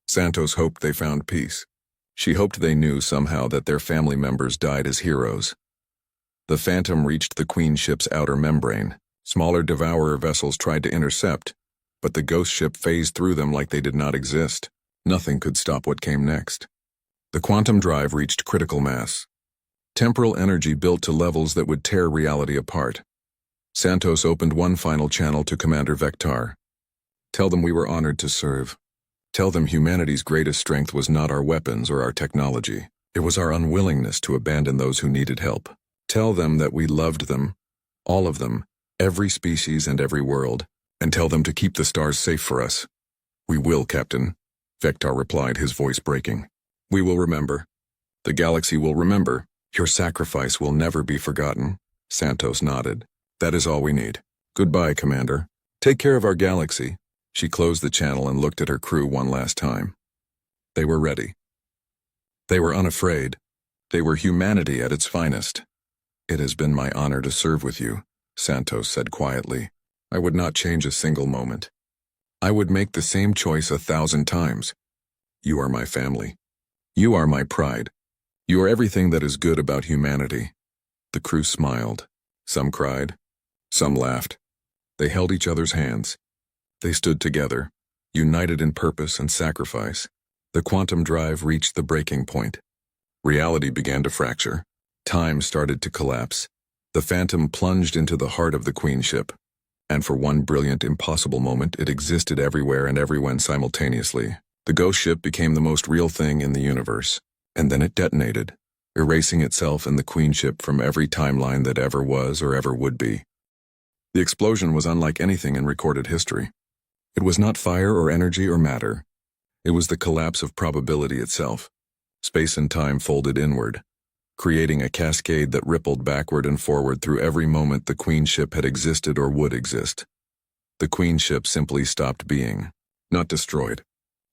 Santos hoped they found peace. She hoped they knew somehow that their family members died as heroes. The Phantom reached the Queen ship's outer membrane. Smaller Devourer vessels tried to intercept, but the ghost ship phased through them like they did not exist. Nothing could stop what came next. The quantum drive reached critical mass. Temporal energy built to levels that would tear reality apart. Santos opened one final channel to Commander Vector. Tell them we were honored to serve. Tell them humanity's greatest strength was not our weapons or our technology. It was our unwillingness to abandon those who needed help. Tell them that we loved them, all of them, every species and every world, and tell them to keep the stars safe for us. We will, Captain, Vector replied, his voice breaking. We will remember. The galaxy will remember. Your sacrifice will never be forgotten. Santos nodded. That is all we need. Goodbye, Commander. Take care of our galaxy. She closed the channel and looked at her crew one last time. They were ready. They were unafraid. They were humanity at its finest. It has been my honor to serve with you, Santos said quietly. I would not change a single moment. I would make the same choice 1,000 times. You are my family. You are my pride. You are everything that is good about humanity. The crew smiled. Some cried. Some laughed. They held each other's hands. They stood together, united in purpose and sacrifice. The quantum drive reached the breaking point. Reality began to fracture. Time started to collapse. The Phantom plunged into the heart of the Queen ship. And for one brilliant, impossible moment, it existed everywhere and everyone simultaneously. The ghost ship became the most real thing in the universe. And then it detonated, erasing itself and the Queen ship from every timeline that ever was or ever would be. The explosion was unlike anything in recorded history. It was not fire or energy or matter. It was the collapse of probability itself. Space and time folded inward, creating a cascade that rippled backward and forward through every moment the Queen ship had existed or would exist. The Queen ship simply stopped being. Not destroyed,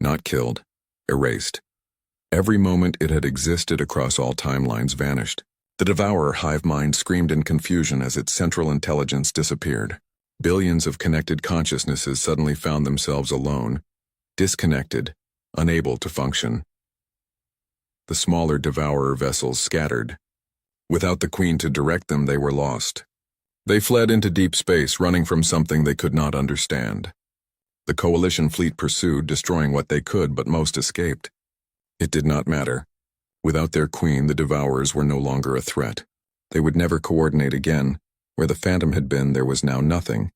not killed, erased. Every moment it had existed across all timelines vanished. The Devourer hive mind screamed in confusion as its central intelligence disappeared. Billions of connected consciousnesses suddenly found themselves alone, disconnected, unable to function. The smaller Devourer vessels scattered. Without the Queen to direct them, they were lost. They fled into deep space, running from something they could not understand. The Coalition fleet pursued, destroying what they could, but most escaped. It did not matter. Without their Queen, the Devourers were no longer a threat. They would never coordinate again. Where the Phantom had been, there was now nothing.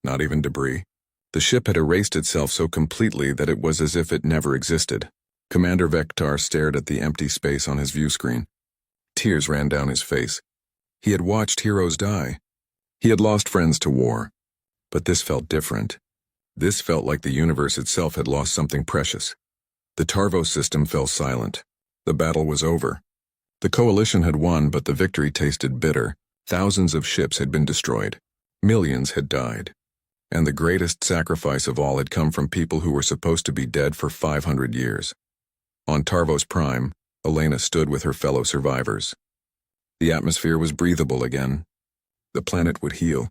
Not even debris. The ship had erased itself so completely that it was as if it never existed. Commander Vector stared at the empty space on his view screen. Tears ran down his face. He had watched heroes die. He had lost friends to war. But this felt different. This felt like the universe itself had lost something precious. The Tarvos system fell silent. The battle was over. The coalition had won, but the victory tasted bitter. Thousands of ships had been destroyed. Millions had died. And the greatest sacrifice of all had come from people who were supposed to be dead for 500 years. On Tarvos Prime, Elena stood with her fellow survivors. The atmosphere was breathable again. The planet would heal.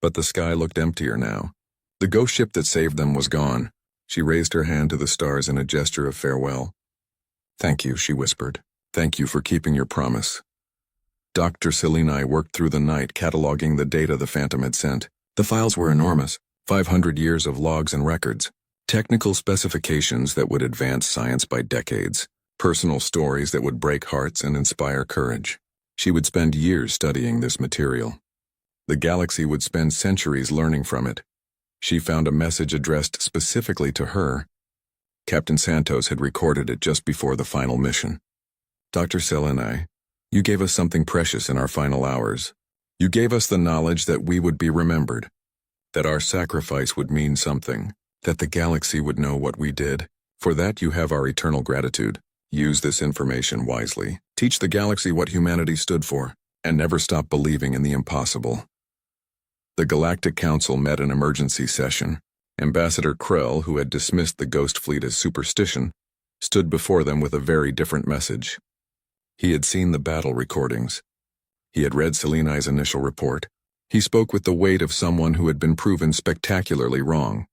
But the sky looked emptier now. The ghost ship that saved them was gone. She raised her hand to the stars in a gesture of farewell. "Thank you," she whispered. "Thank you for keeping your promise." Dr. Seleni worked through the night cataloging the data the Phantom had sent. The files were enormous, 500 years of logs and records, technical specifications that would advance science by decades, personal stories that would break hearts and inspire courage. She would spend years studying this material. The galaxy would spend centuries learning from it. She found a message addressed specifically to her. Captain Santos had recorded it just before the final mission. "Dr. Seleni, you gave us something precious in our final hours. You gave us the knowledge that we would be remembered, that our sacrifice would mean something, that the galaxy would know what we did. For that you have our eternal gratitude. Use this information wisely. Teach the galaxy what humanity stood for, and never stop believing in the impossible." The Galactic Council met an emergency session. Ambassador Krell, who had dismissed the Ghost Fleet as superstition, stood before them with a very different message. He had seen the battle recordings. He had read Seleni's initial report. He spoke with the weight of someone who had been proven spectacularly wrong.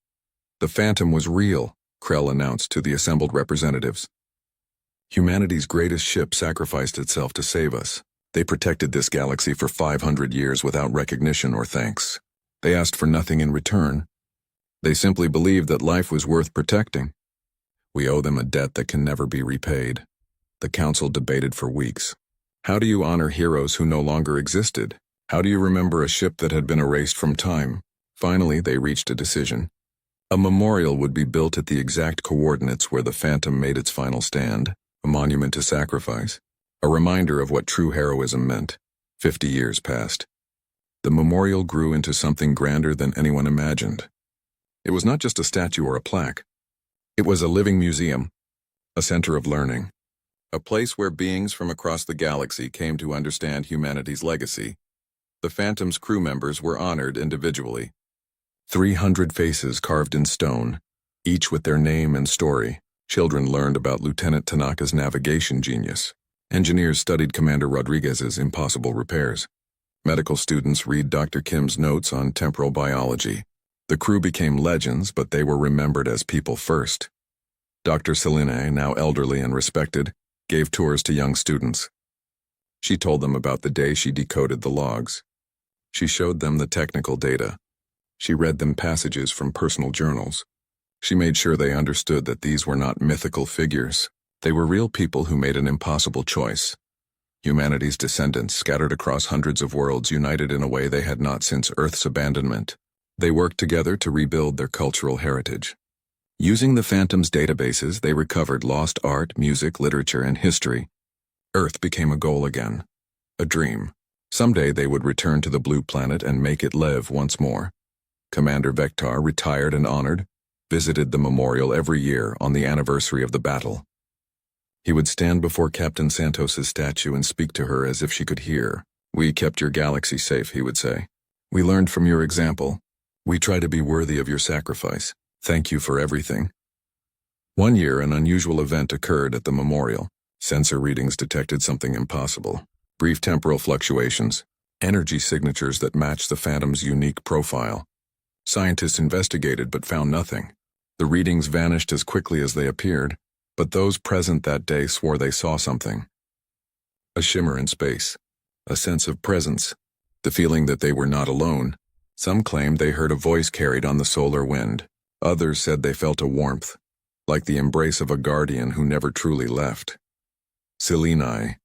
"The Phantom was real," Krell announced to the assembled representatives. "Humanity's greatest ship sacrificed itself to save us. They protected this galaxy for 500 years without recognition or thanks. They asked for nothing in return. They simply believed that life was worth protecting. We owe them a debt that can never be repaid." The council debated for weeks. How do you honor heroes who no longer existed? How do you remember a ship that had been erased from time? Finally, they reached a decision. A memorial would be built at the exact coordinates where the Phantom made its final stand, a monument to sacrifice, a reminder of what true heroism meant. 50 years passed. The memorial grew into something grander than anyone imagined. It was not just a statue or a plaque. It was a living museum, a center of learning, a place where beings from across the galaxy came to understand humanity's legacy. The Phantom's crew members were honored individually. 300 faces carved in stone, each with their name and story. Children learned about Lieutenant Tanaka's navigation genius. Engineers studied Commander Rodriguez's impossible repairs. Medical students read Dr. Kim's notes on temporal biology. The crew became legends, but they were remembered as people first. Dr. Seleni, now elderly and respected, gave tours to young students. She told them about the day she decoded the logs. She showed them the technical data. She read them passages from personal journals. She made sure they understood that these were not mythical figures. They were real people who made an impossible choice. Humanity's descendants, scattered across hundreds of worlds, united in a way they had not since Earth's abandonment. They worked together to rebuild their cultural heritage. Using the Phantom's databases, they recovered lost art, music, literature, and history. Earth became a goal again, a dream. Someday they would return to the blue planet and make it live once more. Commander Vector, retired and honored, visited the memorial every year on the anniversary of the battle. He would stand before Captain Santos's statue and speak to her as if she could hear. "We kept your galaxy safe," he would say. "We learned from your example. We try to be worthy of your sacrifice. Thank you for everything." One year, an unusual event occurred at the memorial. Sensor readings detected something impossible. Brief temporal fluctuations, energy signatures that matched the Phantom's unique profile. Scientists investigated but found nothing. The readings vanished as quickly as they appeared, but those present that day swore they saw something. A shimmer in space, a sense of presence, the feeling that they were not alone. Some claimed they heard a voice carried on the solar wind. Others said they felt a warmth, like the embrace of a guardian who never truly left. Seleni,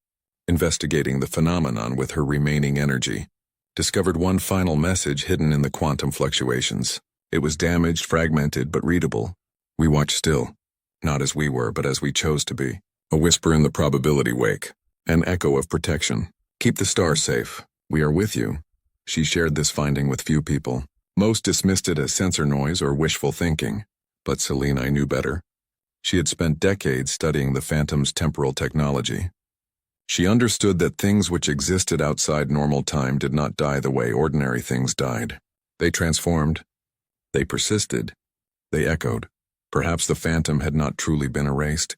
investigating the phenomenon with her remaining energy, discovered one final message hidden in the quantum fluctuations. It was damaged, fragmented, but readable. "We watch still. Not as we were, but as we chose to be. A whisper in the probability wake. An echo of protection. Keep the stars safe. We are with you. She shared this finding with few people. Most dismissed it as sensor noise or wishful thinking. But Selene knew better. She had spent decades studying the Phantom's temporal technology. She understood that things which existed outside normal time did not die the way ordinary things died. They transformed. They persisted. They echoed. Perhaps the Phantom had not truly been erased.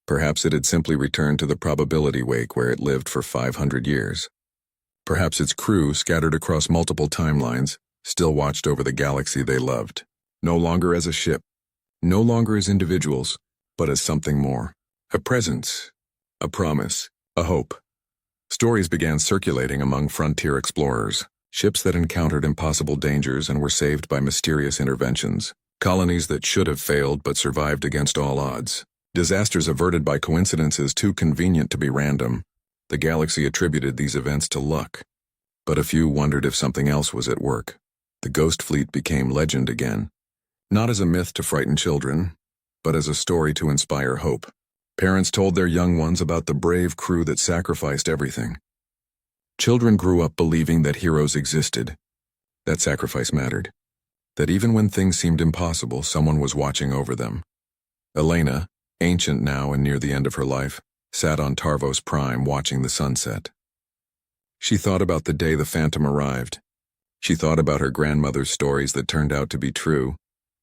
Perhaps it had simply returned to the probability wake where it lived for 500 years. Perhaps its crew, scattered across multiple timelines, still watched over the galaxy they loved. No longer as a ship. No longer as individuals, but as something more. A presence. A promise. A hope. Stories began circulating among frontier explorers. Ships that encountered impossible dangers and were saved by mysterious interventions. Colonies that should have failed but survived against all odds. Disasters averted by coincidences too convenient to be random. The galaxy attributed these events to luck. But a few wondered if something else was at work. The Ghost Fleet became legend again. Not as a myth to frighten children, but as a story to inspire hope. Parents told their young ones about the brave crew that sacrificed everything. Children grew up believing that heroes existed, that sacrifice mattered, that even when things seemed impossible, someone was watching over them. Elena, ancient now and near the end of her life, sat on Tarvos Prime watching the sunset. She thought about the day the Phantom arrived. She thought about her grandmother's stories that turned out to be true.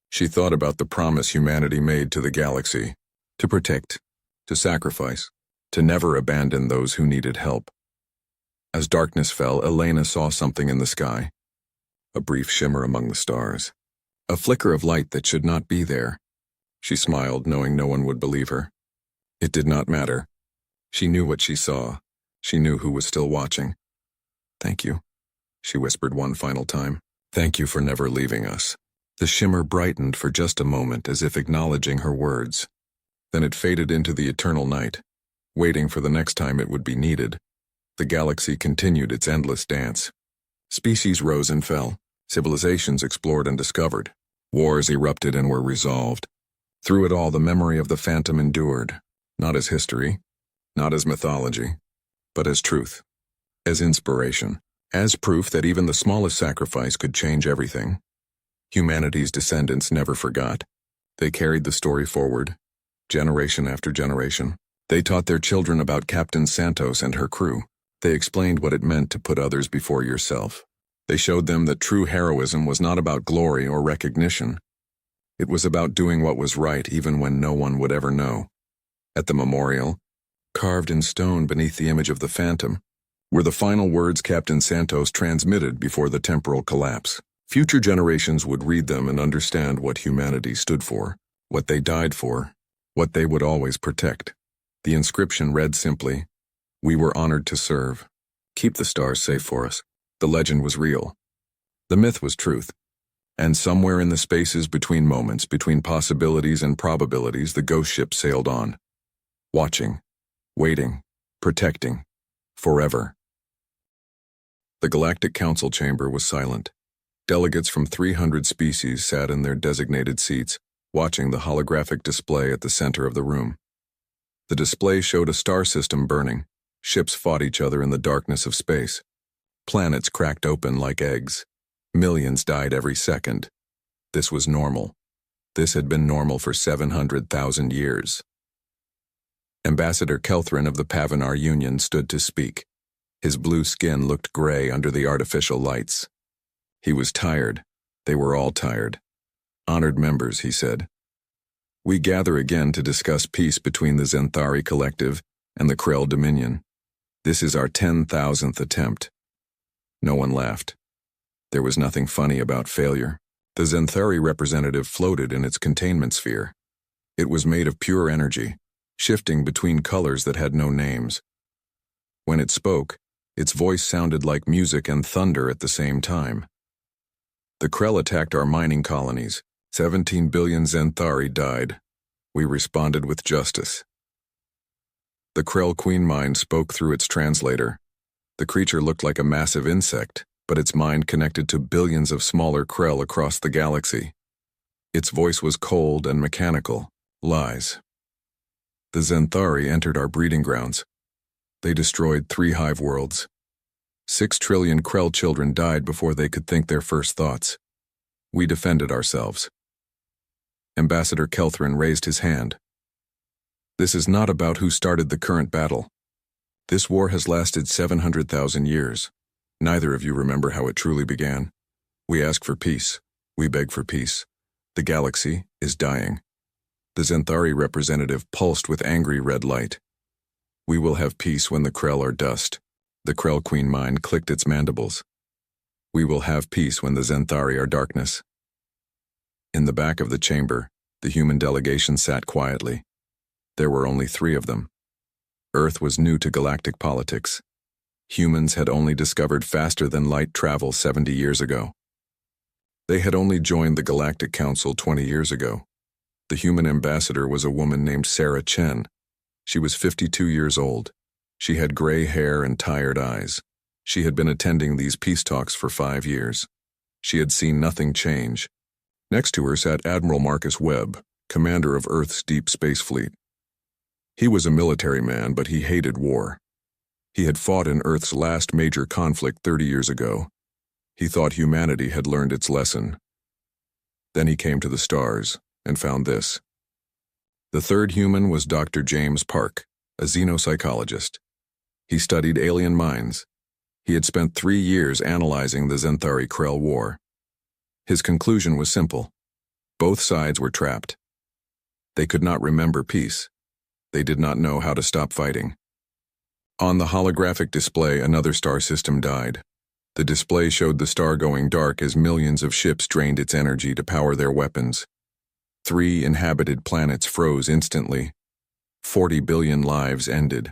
She thought about the promise humanity made to the galaxy, to protect, to sacrifice, to never abandon those who needed help. As darkness fell, Elena saw something in the sky. A brief shimmer among the stars. A flicker of light that should not be there. She smiled, knowing no one would believe her. It did not matter. She knew what she saw. She knew who was still watching. "Thank you," she whispered one final time. "Thank you for never leaving us." The shimmer brightened for just a moment, as if acknowledging her words. Then it faded into the eternal night, waiting for the next time it would be needed. The galaxy continued its endless dance. Species rose and fell. Civilizations explored and discovered. Wars erupted and were resolved. Through it all, the memory of the Phantom endured, not as history, not as mythology, but as truth, as inspiration, as proof that even the smallest sacrifice could change everything. Humanity's descendants never forgot. They carried the story forward, generation after generation. They taught their children about Captain Santos and her crew. They explained what it meant to put others before yourself. They showed them that true heroism was not about glory or recognition. It was about doing what was right even when no one would ever know. At the memorial, carved in stone beneath the image of the Phantom, were the final words Captain Santos transmitted before the temporal collapse. Future generations would read them and understand what humanity stood for, what they died for, what they would always protect. The inscription read simply, "We were honored to serve. Keep the stars safe for us." The legend was real. The myth was truth. And somewhere in the spaces between moments, between possibilities and probabilities, the ghost ship sailed on. Watching, waiting, protecting, forever. The Galactic Council chamber was silent. Delegates from 300 species sat in their designated seats, watching the holographic display at the center of the room. The display showed a star system burning. Ships fought each other in the darkness of space. Planets cracked open like eggs. Millions died every second. This was normal. This had been normal for 700,000 years. Ambassador Kelthrin of the Pavinar Union stood to speak. His blue skin looked gray under the artificial lights. He was tired. They were all tired. "Honored members," he said. "We gather again to discuss peace between the Zenthari Collective and the Krell Dominion. This is our 10,000th attempt." No one laughed. There was nothing funny about failure. The Zenthari representative floated in its containment sphere. It was made of pure energy, shifting between colors that had no names. When it spoke, its voice sounded like music and thunder at the same time. "The Krell attacked our mining colonies. 17 billion Zenthari died. We responded with justice." The Krell Queen Mind spoke through its translator. The creature looked like a massive insect, but its mind connected to billions of smaller Krell across the galaxy. Its voice was cold and mechanical, Lies. The Zenthari entered our breeding grounds. They destroyed 3 hive worlds. 6 trillion Krell children died before they could think their first thoughts. We defended ourselves. Ambassador Kelthrin raised his hand. This is not about who started the current battle. This war has lasted 700,000 years. Neither of you remember how it truly began. We ask for peace. We beg for peace. The galaxy is dying. The Zenthari representative pulsed with angry red light. We will have peace when the Krell are dust. The Krell Queen mind clicked its mandibles. We will have peace when the Zenthari are darkness. In the back of the chamber, the human delegation sat quietly. There were only 3 of them. Earth was new to galactic politics. Humans had only discovered faster-than-light travel 70 years ago. They had only joined the Galactic Council 20 years ago. The human ambassador was a woman named Sarah Chen. She was 52 years old. She had gray hair and tired eyes. She had been attending these peace talks for 5 years. She had seen nothing change. Next to her sat Admiral Marcus Webb, commander of Earth's Deep Space Fleet. He was a military man, but he hated war. He had fought in Earth's last major conflict 30 years ago. He thought humanity had learned its lesson. Then he came to the stars and found this. The third human was Dr. James Park, a xenopsychologist. He studied alien minds. He had spent 3 years analyzing the Zenthari-Krell war. His conclusion was simple. Both sides were trapped. They could not remember peace. They did not know how to stop fighting. On the holographic display, another star system died. The display showed the star going dark as millions of ships drained its energy to power their weapons. 3 inhabited planets froze instantly. 40 billion lives ended.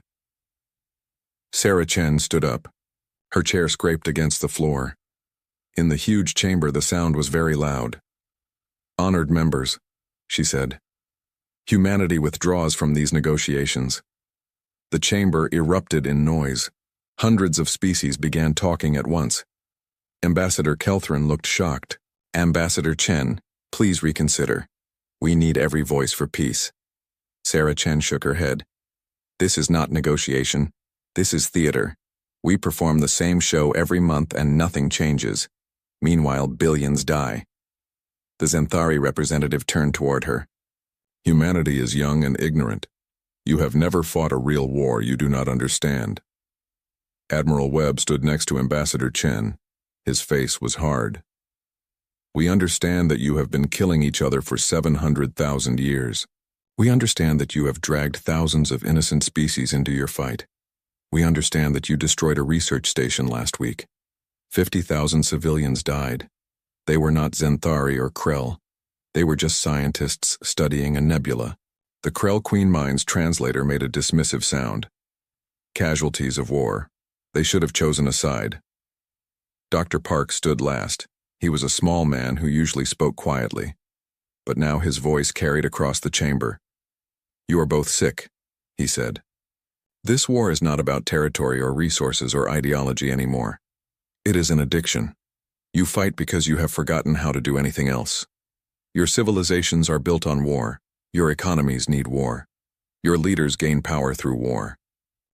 Sarah Chen stood up. Her chair scraped against the floor. In the huge chamber, the sound was very loud. "Honored members," she said. "Humanity withdraws from these negotiations." The chamber erupted in noise. Hundreds of species began talking at once. Ambassador Kelthrin looked shocked. "Ambassador Chen, please reconsider. We need every voice for peace." Sarah Chen shook her head. "This is not negotiation. This is theater. We perform the same show every month and nothing changes. Meanwhile, billions die." The Zenthari representative turned toward her. "Humanity is young and ignorant. You have never fought a real war you do not understand." Admiral Webb stood next to Ambassador Chen. His face was hard. "We understand that you have been killing each other for 700,000 years. We understand that you have dragged thousands of innocent species into your fight. We understand that you destroyed a research station last week. 50,000 civilians died. They were not Zenthari or Krell. They were just scientists studying a nebula." The Krell Queen Mind's translator made a dismissive sound. "Casualties of war. They should have chosen a side." Dr. Park stood last. He was a small man who usually spoke quietly. But now his voice carried across the chamber. "You are both sick," he said. "This war is not about territory or resources or ideology anymore. It is an addiction. You fight because you have forgotten how to do anything else. Your civilizations are built on war. Your economies need war. Your leaders gain power through war.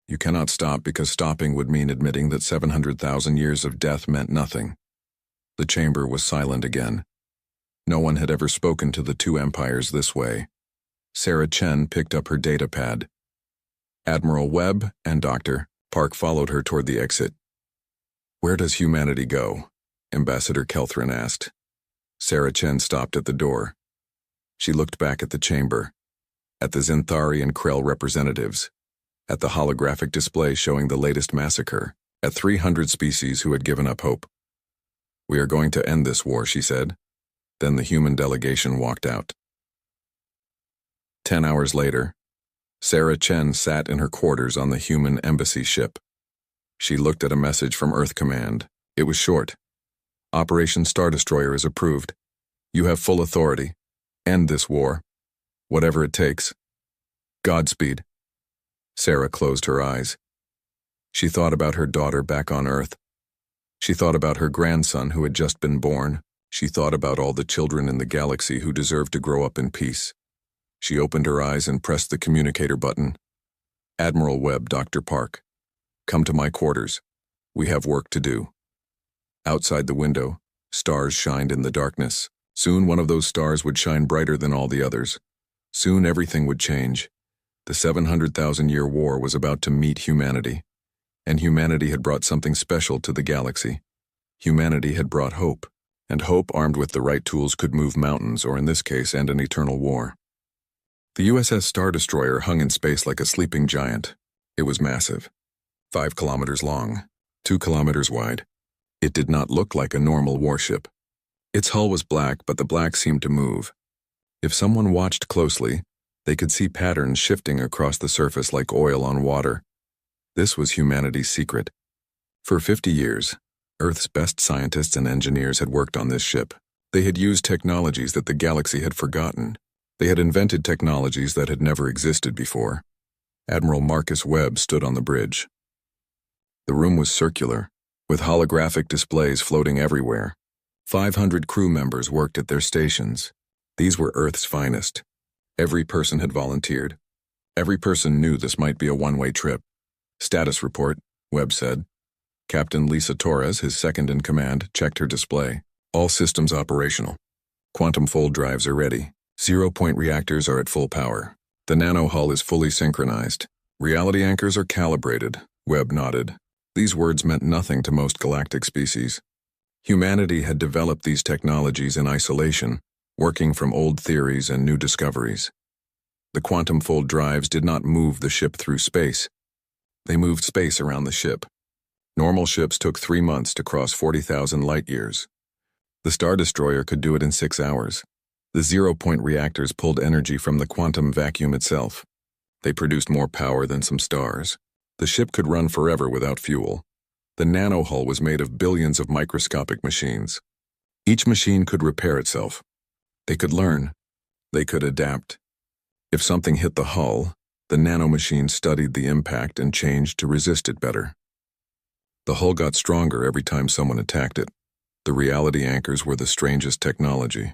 You cannot stop because stopping would mean admitting that 700,000 years of death meant nothing." The chamber was silent again. No one had ever spoken to the 2 empires this way. Sarah Chen picked up her data pad. Admiral Webb and Dr. Park followed her toward the exit. "Where does humanity go?" Ambassador Kelthrin asked. Sarah Chen stopped at the door. She looked back at the chamber, at the Zenthari and Krell representatives, at the holographic display showing the latest massacre, at 300 species who had given up hope. "We are going to end this war," she said. Then the human delegation walked out. 10 hours later, Sarah Chen sat in her quarters on the human embassy ship. She looked at a message from Earth Command. It was short. "Operation Star Destroyer is approved. You have full authority. End this war. Whatever it takes. Godspeed." Sarah closed her eyes. She thought about her daughter back on Earth. She thought about her grandson who had just been born. She thought about all the children in the galaxy who deserved to grow up in peace. She opened her eyes and pressed the communicator button. Admiral Webb, Dr. Park. Come to my quarters. We have work to do. Outside the window, stars shined in the darkness. Soon one of those stars would shine brighter than all the others. Soon everything would change. The 700,000-year war was about to meet humanity. And humanity had brought something special to the galaxy. Humanity had brought hope. And hope, armed with the right tools, could move mountains, or in this case, end an eternal war. The USS Star Destroyer hung in space like a sleeping giant. It was massive. 5 kilometers long, 2 kilometers wide. It did not look like a normal warship. Its hull was black, but the black seemed to move. If someone watched closely, they could see patterns shifting across the surface like oil on water. This was humanity's secret. For 50 years, Earth's best scientists and engineers had worked on this ship. They had used technologies that the galaxy had forgotten. They had invented technologies that had never existed before. Admiral Marcus Webb stood on the bridge. The room was circular, with holographic displays floating everywhere. 500 crew members worked at their stations. These were Earth's finest. Every person had volunteered. Every person knew this might be a one-way trip. Status report, Webb said. Captain Lisa Torres, his second-in-command, checked her display. All systems operational. Quantum fold drives are ready. 0-point reactors are at full power. The nano-hull is fully synchronized. Reality anchors are calibrated, Webb nodded. These words meant nothing to most galactic species. Humanity had developed these technologies in isolation, working from old theories and new discoveries. The quantum fold drives did not move the ship through space. They moved space around the ship. Normal ships took 3 months to cross 40,000 light-years. The Star Destroyer could do it in 6 hours. The 0-point reactors pulled energy from the quantum vacuum itself. They produced more power than some stars. The ship could run forever without fuel. The nano-hull was made of billions of microscopic machines. Each machine could repair itself. They could learn. They could adapt. If something hit the hull, the nanomachine studied the impact and changed to resist it better. The hull got stronger every time someone attacked it. The reality anchors were the strangest technology.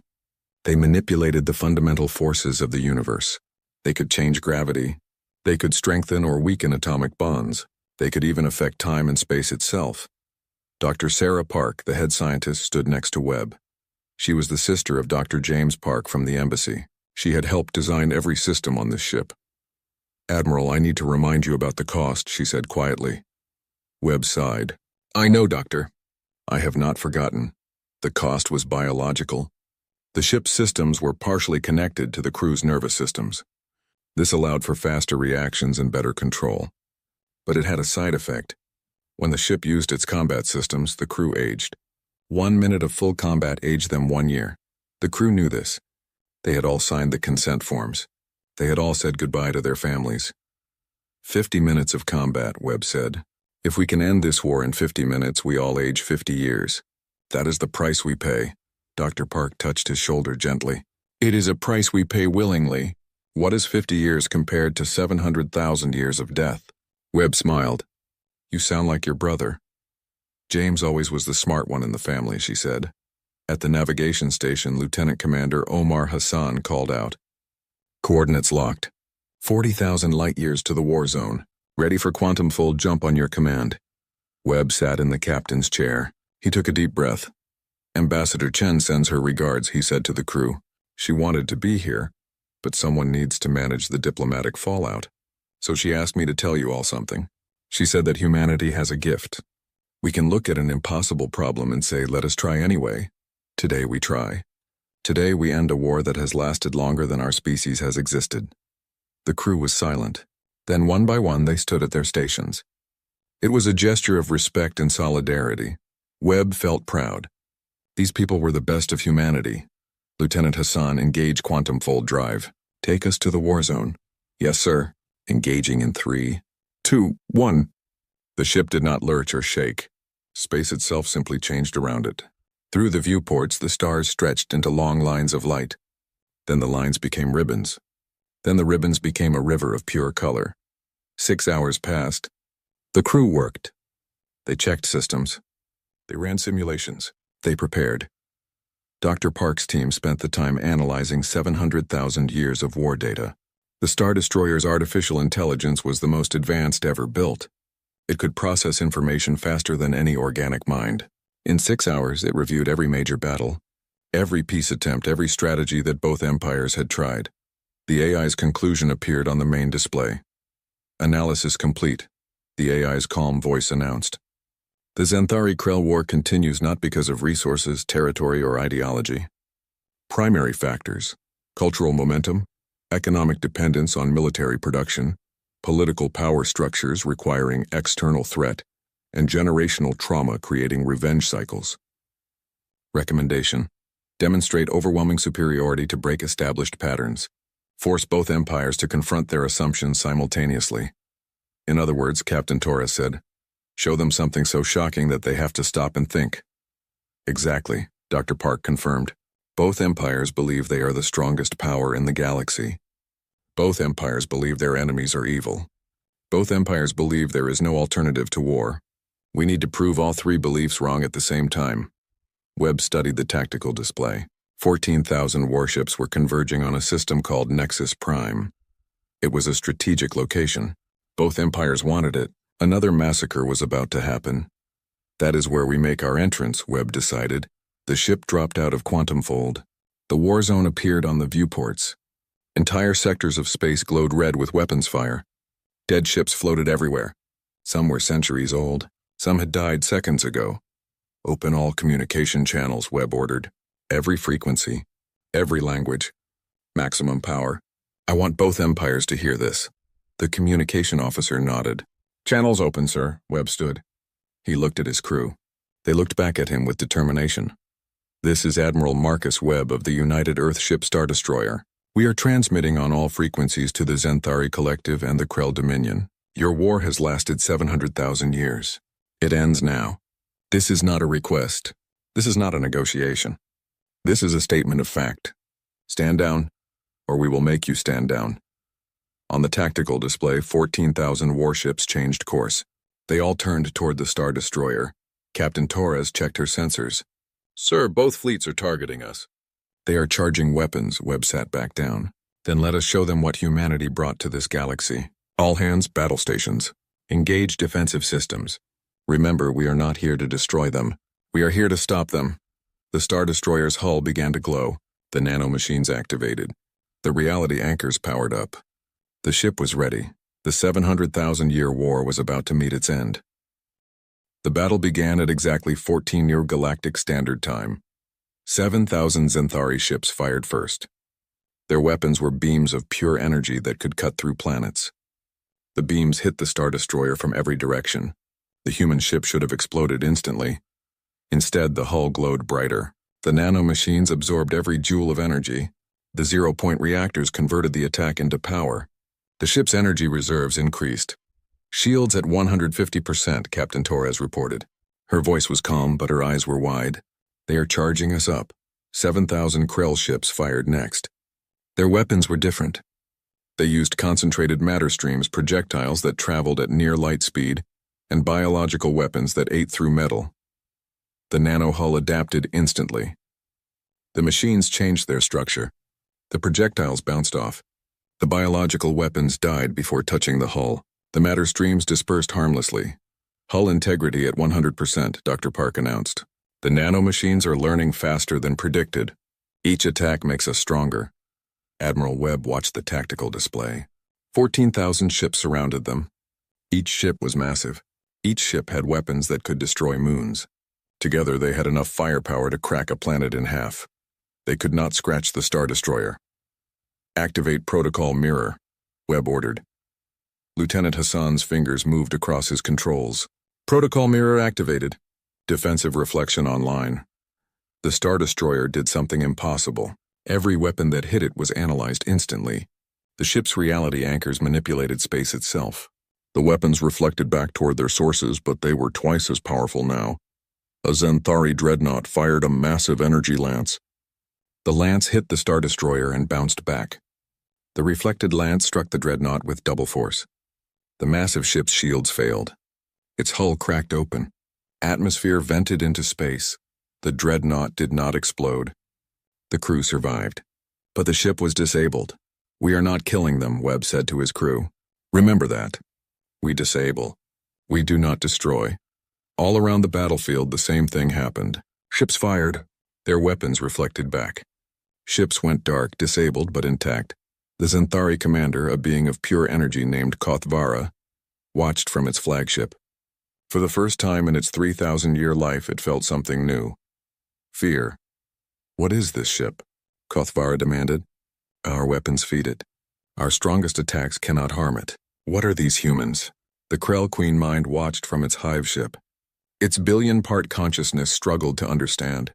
They manipulated the fundamental forces of the universe. They could change gravity. They could strengthen or weaken atomic bonds. They could even affect time and space itself. Dr. Sarah Park, the head scientist, stood next to Webb. She was the sister of Dr. James Park from the embassy. She had helped design every system on this ship. Admiral, I need to remind you about the cost, she said quietly. Webb sighed. I know, Doctor. I have not forgotten. The cost was biological. The ship's systems were partially connected to the crew's nervous systems. This allowed for faster reactions and better control. But it had a side effect. When the ship used its combat systems, the crew aged. 1 minute of full combat aged them 1 year. The crew knew this. They had all signed the consent forms. They had all said goodbye to their families. 50 minutes of combat, Webb said. If we can end this war in 50 minutes, we all age 50 years. That is the price we pay. Dr. Park touched his shoulder gently. It is a price we pay willingly. What is 50 years compared to 700,000 years of death? Webb smiled. You sound like your brother. James always was the smart one in the family, she said. At the navigation station, Lieutenant Commander Omar Hassan called out. Coordinates locked. 40,000 light-years to the war zone. Ready for quantum fold jump on your command. Webb sat in the captain's chair. He took a deep breath. Ambassador Chen sends her regards, he said to the crew. She wanted to be here, but someone needs to manage the diplomatic fallout. So she asked me to tell you all something. She said that humanity has a gift. We can look at an impossible problem and say, let us try anyway. Today we try. Today we end a war that has lasted longer than our species has existed. The crew was silent. Then one by one they stood at their stations. It was a gesture of respect and solidarity. Webb felt proud. These people were the best of humanity. Lieutenant Hassan, engage quantum fold drive. Take us to the war zone. Yes, sir. Engaging in 3, 2, 1. The ship did not lurch or shake. Space itself simply changed around it. Through the viewports, the stars stretched into long lines of light. Then the lines became ribbons. Then the ribbons became a river of pure color. 6 hours passed. The crew worked. They checked systems. They ran simulations. They prepared. Dr. Park's team spent the time analyzing 700,000 years of war data. The Star Destroyer's artificial intelligence was the most advanced ever built. It could process information faster than any organic mind. In 6 hours, it reviewed every major battle, every peace attempt, every strategy that both empires had tried. The AI's conclusion appeared on the main display. Analysis complete, the AI's calm voice announced. The Xanthari-Krell war continues not because of resources, territory, or ideology. Primary factors: cultural momentum, economic dependence on military production, political power structures requiring external threat, and generational trauma creating revenge cycles. Recommendation: demonstrate overwhelming superiority to break established patterns. Force both empires to confront their assumptions simultaneously. In other words, Captain Torres said, show them something so shocking that they have to stop and think. Exactly, Dr. Park confirmed. Both empires believe they are the strongest power in the galaxy. Both empires believe their enemies are evil. Both empires believe there is no alternative to war. We need to prove all three beliefs wrong at the same time. Webb studied the tactical display. 14,000 warships were converging on a system called Nexus Prime. It was a strategic location. Both empires wanted it. Another massacre was about to happen. That is where we make our entrance, Webb decided. The ship dropped out of Quantum Fold. The war zone appeared on the viewports. Entire sectors of space glowed red with weapons fire. Dead ships floated everywhere. Some were centuries old. Some had died seconds ago. Open all communication channels, Webb ordered. Every frequency. Every language. Maximum power. I want both empires to hear this. The communication officer nodded. Channels open, sir, Webb stood. He looked at his crew. They looked back at him with determination. This is Admiral Marcus Webb of the United Earthship Star Destroyer. We are transmitting on all frequencies to the Xanthari Collective and the Krell Dominion. Your war has lasted 700,000 years. It ends now. This is not a request. This is not a negotiation. This is a statement of fact. Stand down, or we will make you stand down. On the tactical display, 14,000 warships changed course. They all turned toward the Star Destroyer. Captain Torres checked her sensors. Sir, both fleets are targeting us. They are charging weapons, Webb sat back down. Then let us show them what humanity brought to this galaxy. All hands, battle stations. Engage defensive systems. Remember, we are not here to destroy them. We are here to stop them. The Star Destroyer's hull began to glow. The nanomachines activated. The reality anchors powered up. The ship was ready. The 700,000-year war was about to meet its end. The battle began at exactly 14 near Galactic Standard Time. 7,000 Xanthari ships fired first. Their weapons were beams of pure energy that could cut through planets. The beams hit the Star Destroyer from every direction. The human ship should have exploded instantly. Instead, the hull glowed brighter. The nanomachines absorbed every joule of energy. The zero-point reactors converted the attack into power. The ship's energy reserves increased. Shields at 150%, Captain Torres reported. Her voice was calm, but her eyes were wide. They are charging us up. 7,000 Krell ships fired next. Their weapons were different. They used concentrated matter streams, projectiles that traveled at near light speed, and biological weapons that ate through metal. The nano-hull adapted instantly. The machines changed their structure. The projectiles bounced off. The biological weapons died before touching the hull. The matter streams dispersed harmlessly. Hull integrity at 100%, Dr. Park announced. The nanomachines are learning faster than predicted. Each attack makes us stronger. Admiral Webb watched the tactical display. 14,000 ships surrounded them. Each ship was massive. Each ship had weapons that could destroy moons. Together they had enough firepower to crack a planet in half. They could not scratch the Star Destroyer. Activate Protocol Mirror, Webb ordered. Lieutenant Hassan's fingers moved across his controls. Protocol Mirror activated. Defensive reflection online. The Star Destroyer did something impossible. Every weapon that hit it was analyzed instantly. The ship's reality anchors manipulated space itself. The weapons reflected back toward their sources, but they were twice as powerful now. A Xanthari dreadnought fired a massive energy lance. The lance hit the Star Destroyer and bounced back. The reflected lance struck the dreadnought with double force. The massive ship's shields failed. Its hull cracked open. Atmosphere vented into space. The dreadnought did not explode. The crew survived. But the ship was disabled. "We are not killing them," Webb said to his crew. "Remember that. We disable. We do not destroy." All around the battlefield, the same thing happened. Ships fired. Their weapons reflected back. Ships went dark, disabled but intact. The Xanthari commander, a being of pure energy named Kothvara, watched from its flagship. For the first time in its 3,000-year life, it felt something new. Fear. "What is this ship?" Kothvara demanded. "Our weapons feed it. Our strongest attacks cannot harm it. What are these humans?" The Krell Queen mind watched from its hive ship. Its billion-part consciousness struggled to understand.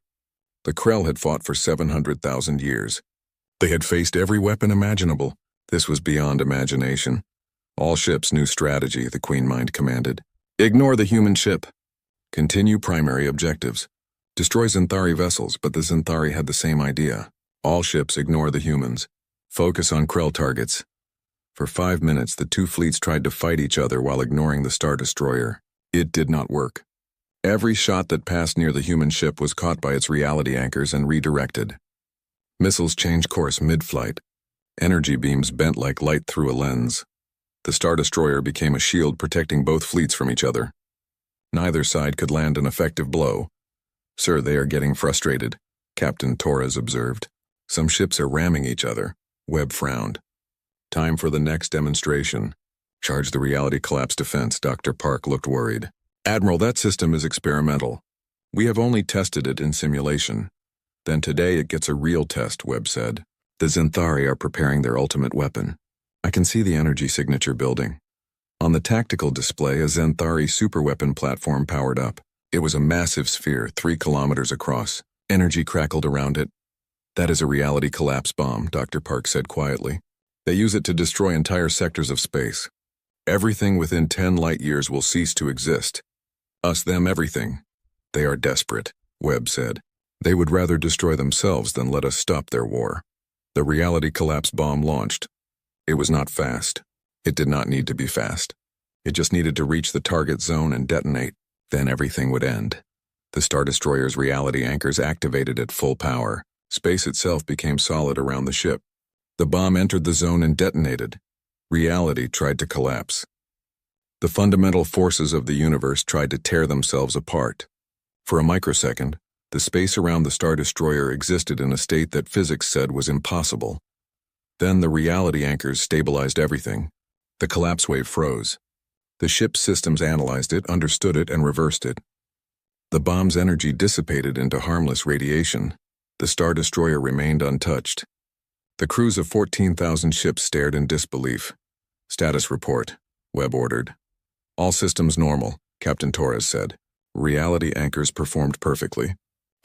The Krell had fought for 700,000 years. They had faced every weapon imaginable. This was beyond imagination. All ships knew strategy, the Queen mind commanded. "Ignore the human ship. Continue primary objectives. Destroy Xanthari vessels," but the Xanthari had the same idea. All ships ignore the humans. Focus on Krell targets. For 5 minutes, the two fleets tried to fight each other while ignoring the Star Destroyer. It did not work. Every shot that passed near the human ship was caught by its reality anchors and redirected. Missiles changed course mid-flight. Energy beams bent like light through a lens. The Star Destroyer became a shield protecting both fleets from each other. Neither side could land an effective blow. "Sir, they are getting frustrated," Captain Torres observed. "Some ships are ramming each other." Webb frowned. "Time for the next demonstration. Charge the reality collapse defense." Dr. Park looked worried. "Admiral, that system is experimental. We have only tested it in simulation. Then today it gets a real test," Webb said. "The Xanthari are preparing their ultimate weapon. I can see the energy signature building." On the tactical display, a Xanthari superweapon platform powered up. It was a massive sphere, 3 kilometers across. Energy crackled around it. "That is a reality collapse bomb," Dr. Park said quietly. "They use it to destroy entire sectors of space. Everything within 10 light years will cease to exist. Us, them, everything." "They are desperate," Webb said. "They would rather destroy themselves than let us stop their war." The reality collapse bomb launched. It was not fast. It did not need to be fast. It just needed to reach the target zone and detonate. Then everything would end. The Star Destroyer's reality anchors activated at full power. Space itself became solid around the ship. The bomb entered the zone and detonated. Reality tried to collapse. The fundamental forces of the universe tried to tear themselves apart. For a microsecond, the space around the Star Destroyer existed in a state that physics said was impossible. Then the reality anchors stabilized everything. The collapse wave froze. The ship's systems analyzed it, understood it, and reversed it. The bomb's energy dissipated into harmless radiation. The Star Destroyer remained untouched. The crews of 14,000 ships stared in disbelief. "Status report," Webb ordered. "All systems normal," Captain Torres said. "Reality anchors performed perfectly.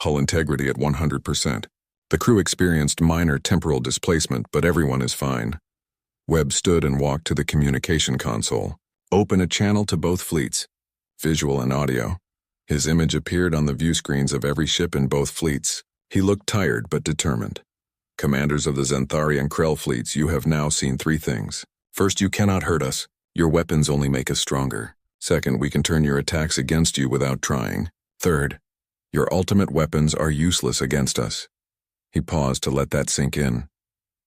Hull integrity at 100%. The crew experienced minor temporal displacement, but everyone is fine." Webb stood and walked to the communication console. "Open a channel to both fleets, visual and audio." His image appeared on the view screens of every ship in both fleets. He looked tired but determined. "Commanders of the Xanthari and Krell fleets, you have now seen 3 things. First, you cannot hurt us. Your weapons only make us stronger. Second, we can turn your attacks against you without trying. Third, your ultimate weapons are useless against us." He paused to let that sink in.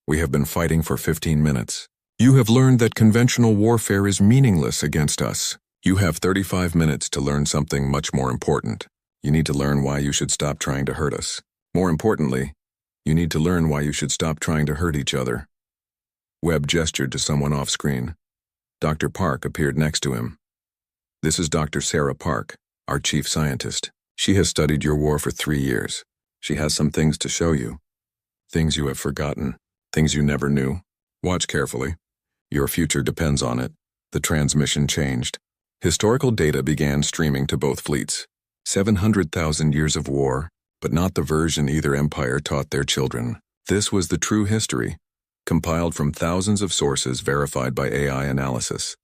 "We have been fighting for 15 minutes. You have learned that conventional warfare is meaningless against us. You have 35 minutes to learn something much more important. You need to learn why you should stop trying to hurt us. More importantly, you need to learn why you should stop trying to hurt each other." Webb gestured to someone off-screen. Dr. Park appeared next to him. "This is Dr. Sarah Park, our chief scientist. She has studied your war for 3 years. She has some things to show you. Things you have forgotten. Things you never knew. Watch carefully. Your future depends on it." The transmission changed. Historical data began streaming to both fleets. 700,000 years of war, but not the version either empire taught their children. This was the true history, compiled from thousands of sources verified by AI analysis.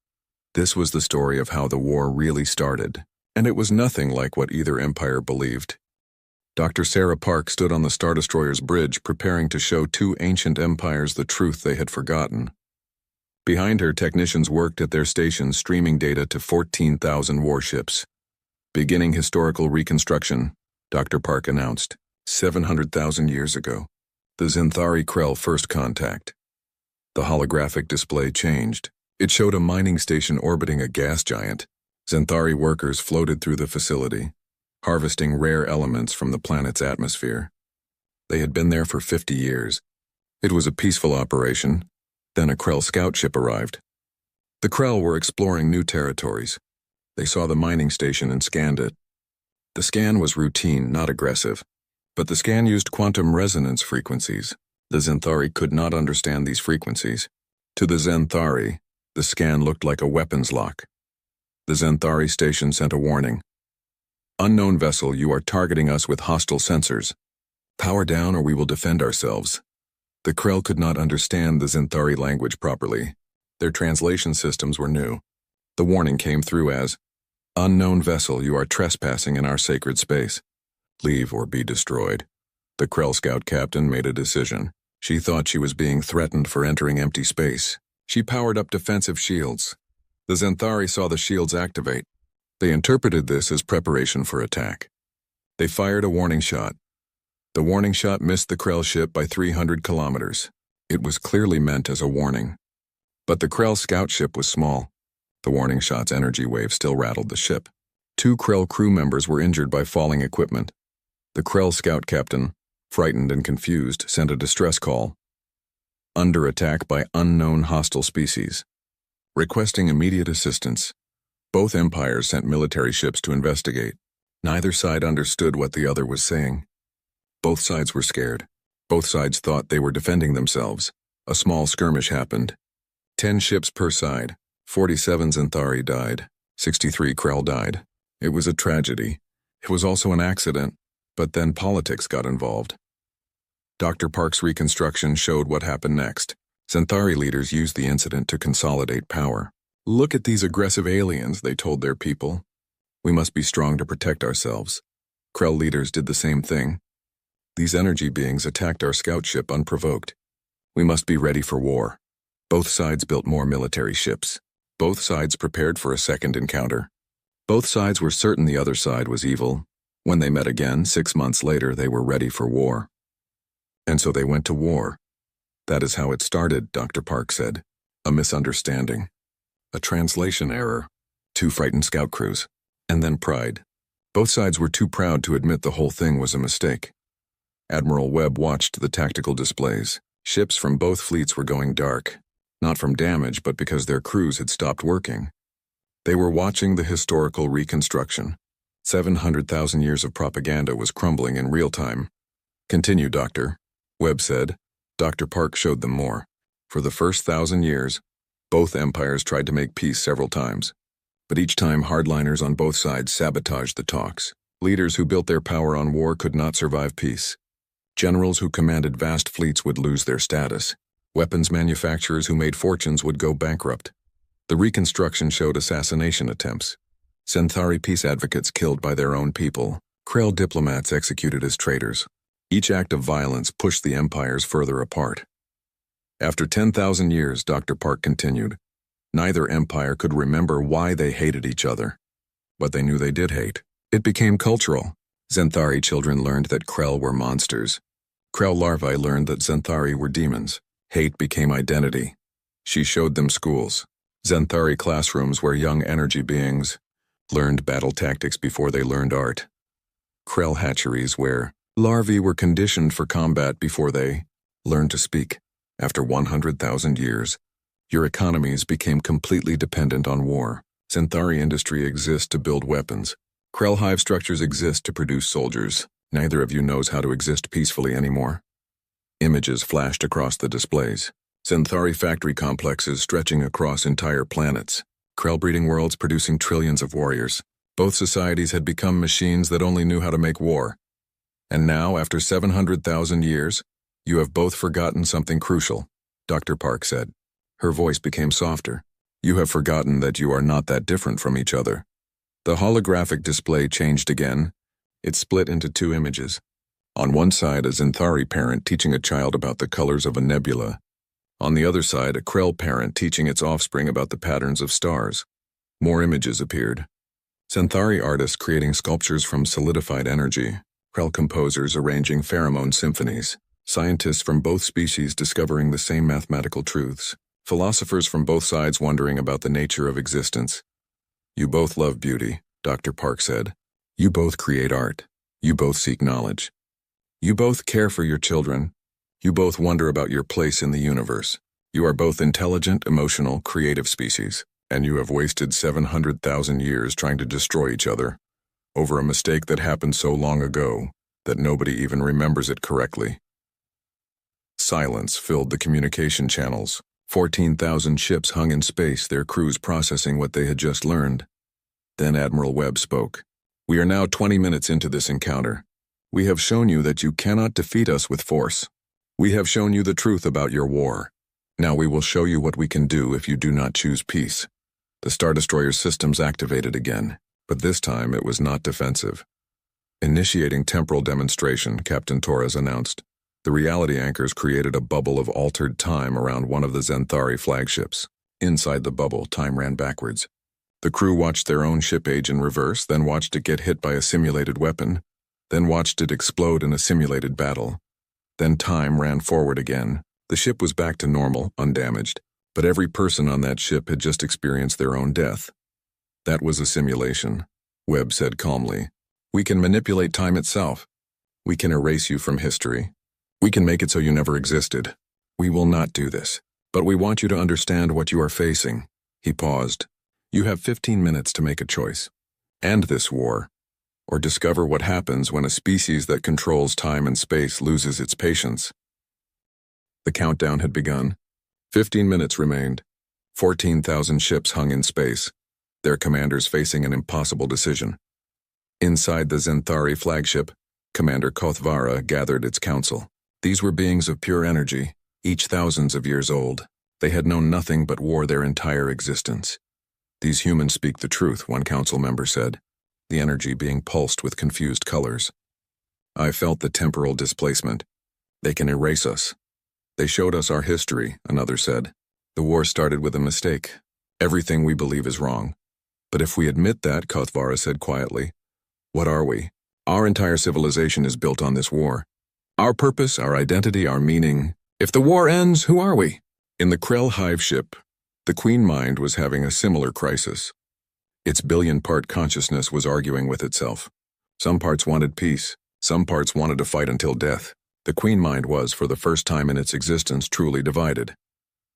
This was the story of how the war really started, and it was nothing like what either empire believed. Dr. Sarah Park stood on the Star Destroyer's bridge, preparing to show 2 ancient empires the truth they had forgotten. Behind her, technicians worked at their stations, streaming data to 14,000 warships. "Beginning historical reconstruction," Dr. Park announced. 700,000 years ago, The Xanthari-Krell First Contact. The holographic display changed. It showed a mining station orbiting a gas giant. Xanthari workers floated through the facility, harvesting rare elements from the planet's atmosphere. They had been there for 50 years. It was a peaceful operation. Then a Krell scout ship arrived. The Krell were exploring new territories. They saw the mining station and scanned it. The scan was routine, not aggressive. But the scan used quantum resonance frequencies. The Xanthari could not understand these frequencies. To the Xanthari, the scan looked like a weapons lock. The Xanthari station sent a warning. Unknown vessel, you are targeting us with hostile sensors. Power down or we will defend ourselves. The Krell could not understand the Xanthari language properly. Their translation systems were new. The warning came through as, unknown vessel, you are trespassing in our sacred space. Leave or be destroyed. The Krell scout captain made a decision. She thought she was being threatened for entering empty space. She powered up defensive shields. The Xanthari saw the shields activate. They interpreted this as preparation for attack. They fired a warning shot. The warning shot missed the Krell ship by 300 kilometers. It was clearly meant as a warning. But the Krell scout ship was small. The warning shot's energy wave still rattled the ship. 2 Krell crew members were injured by falling equipment. The Krell scout captain, frightened and confused, sent a distress call. Under attack by unknown hostile species. Requesting immediate assistance. Both empires sent military ships to investigate. Neither side understood what the other was saying. Both sides were scared. Both sides thought they were defending themselves. A small skirmish happened. 10 ships per side. 47 Xanthari died. 63 Krell died. It was a tragedy. It was also an accident. But then politics got involved. Dr. Park's reconstruction showed what happened next. Xanthari leaders used the incident to consolidate power. Look at these aggressive aliens, they told their people. We must be strong to protect ourselves. Krell leaders did the same thing. These energy beings attacked our scout ship unprovoked. We must be ready for war. Both sides built more military ships. Both sides prepared for a second encounter. Both sides were certain the other side was evil. When they met again, 6 months later, they were ready for war. And so they went to war. That is how it started, Dr. Park said. A misunderstanding. A translation error. 2 frightened scout crews. And then pride. Both sides were too proud to admit the whole thing was a mistake. Admiral Webb watched the tactical displays. Ships from both fleets were going dark. Not from damage, but because their crews had stopped working. They were watching the historical reconstruction. 700,000 years of propaganda was crumbling in real time. Continue, Doctor, Webb said. Dr. Park showed them more. For the first 1,000 years, both empires tried to make peace several times. But each time hardliners on both sides sabotaged the talks. Leaders who built their power on war could not survive peace. Generals who commanded vast fleets would lose their status. Weapons manufacturers who made fortunes would go bankrupt. The reconstruction showed assassination attempts. Xanthari peace advocates killed by their own people. Krell diplomats executed as traitors. Each act of violence pushed the empires further apart. After 10,000 years, Dr. Park continued, neither empire could remember why they hated each other. But they knew they did hate. It became cultural. Xanthari children learned that Krell were monsters. Krell larvae learned that Xanthari were demons. Hate became identity. She showed them schools. Xanthari classrooms where young energy beings learned battle tactics before they learned art. Krell hatcheries where larvae were conditioned for combat before they learned to speak. After 100,000 years, your economies became completely dependent on war. Xanthari industry exists to build weapons. Krell hive structures exist to produce soldiers. Neither of you knows how to exist peacefully anymore. Images flashed across the displays. Xanthari factory complexes stretching across entire planets. Krell breeding worlds producing trillions of warriors. Both societies had become machines that only knew how to make war. And now, after 700,000 years, you have both forgotten something crucial, Dr. Park said. Her voice became softer. You have forgotten that you are not that different from each other. The holographic display changed again. It split into 2 images. On one side, a Xanthari parent teaching a child about the colors of a nebula. On the other side, a Krell parent teaching its offspring about the patterns of stars. More images appeared. Xanthari artists creating sculptures from solidified energy. Krell composers arranging pheromone symphonies. Scientists from both species discovering the same mathematical truths. Philosophers from both sides wondering about the nature of existence. You both love beauty, Dr. Park said. You both create art. You both seek knowledge. You both care for your children. You both wonder about your place in the universe. You are both intelligent, emotional, creative species, and you have wasted 700,000 years trying to destroy each other over a mistake that happened so long ago that nobody even remembers it correctly. Silence filled the communication channels. 14,000 ships hung in space, their crews processing what they had just learned. Then Admiral Webb spoke. We are now 20 minutes into this encounter. We have shown you that you cannot defeat us with force. We have shown you the truth about your war. Now we will show you what we can do if you do not choose peace. The Star Destroyer's systems activated again, but this time it was not defensive. Initiating temporal demonstration, Captain Torres announced. The reality anchors created a bubble of altered time around one of the Zenthari flagships. Inside the bubble, time ran backwards. The crew watched their own ship age in reverse, then watched it get hit by a simulated weapon, then watched it explode in a simulated battle. Then time ran forward again. The ship was back to normal, undamaged, but every person on that ship had just experienced their own death. That was a simulation, Webb said calmly. We can manipulate time itself. We can erase you from history. We can make it so you never existed. We will not do this, but we want you to understand what you are facing. He paused. You have 15 minutes to make a choice. End this war, or discover what happens when a species that controls time and space loses its patience. The countdown had begun. 15 minutes remained. 14,000 ships hung in space, their commanders facing an impossible decision. Inside the Zenthari flagship, Commander Kothvara gathered its council. These were beings of pure energy, each thousands of years old. They had known nothing but war their entire existence. These humans speak the truth, one council member said, the energy being pulsed with confused colors. I felt the temporal displacement. They can erase us. They showed us our history, another said. The war started with a mistake. Everything we believe is wrong. But if we admit that, Kothvara said quietly, what are we? Our entire civilization is built on this war. Our purpose, our identity, our meaning. If the war ends, who are we? In the Krell hive ship, the Queen Mind was having a similar crisis. Its billion-part consciousness was arguing with itself. Some parts wanted peace. Some parts wanted to fight until death. The Queen Mind was, for the first time in its existence, truly divided.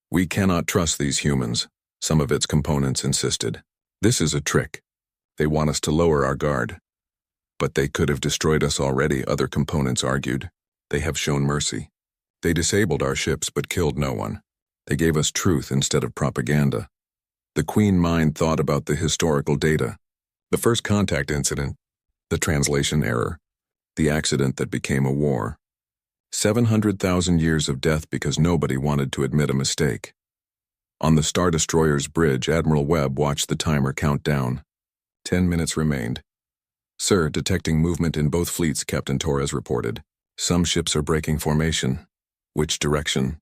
We cannot trust these humans, some of its components insisted. This is a trick. They want us to lower our guard. But they could have destroyed us already, other components argued. They have shown mercy. They disabled our ships but killed no one. They gave us truth instead of propaganda. The Queen Mind thought about the historical data. The first contact incident, the translation error, the accident that became a war. 700,000 years of death because nobody wanted to admit a mistake. On the Star Destroyer's bridge, Admiral Webb watched the timer count down. 10 minutes remained. Sir, detecting movement in both fleets, Captain Torres reported. Some ships are breaking formation. Which direction?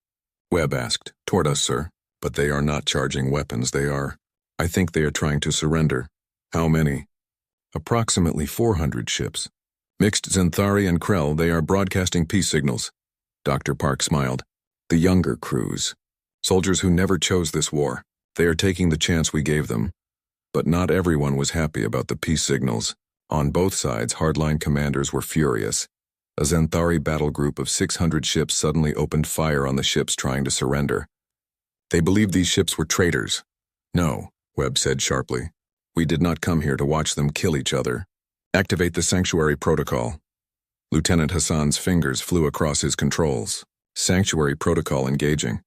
Webb asked. Toward us, sir. But they are not charging weapons, I think they are trying to surrender. How many? Approximately 400 ships. Mixed Zenthari and Krell, they are broadcasting peace signals. Dr. Park smiled. The younger crews. Soldiers who never chose this war. They are taking the chance we gave them. But not everyone was happy about the peace signals. On both sides, hardline commanders were furious. A Zenthari battle group of 600 ships suddenly opened fire on the ships trying to surrender. They believed these ships were traitors. No, Webb said sharply. We did not come here to watch them kill each other. Activate the Sanctuary Protocol. Lieutenant Hassan's fingers flew across his controls. Sanctuary Protocol engaging.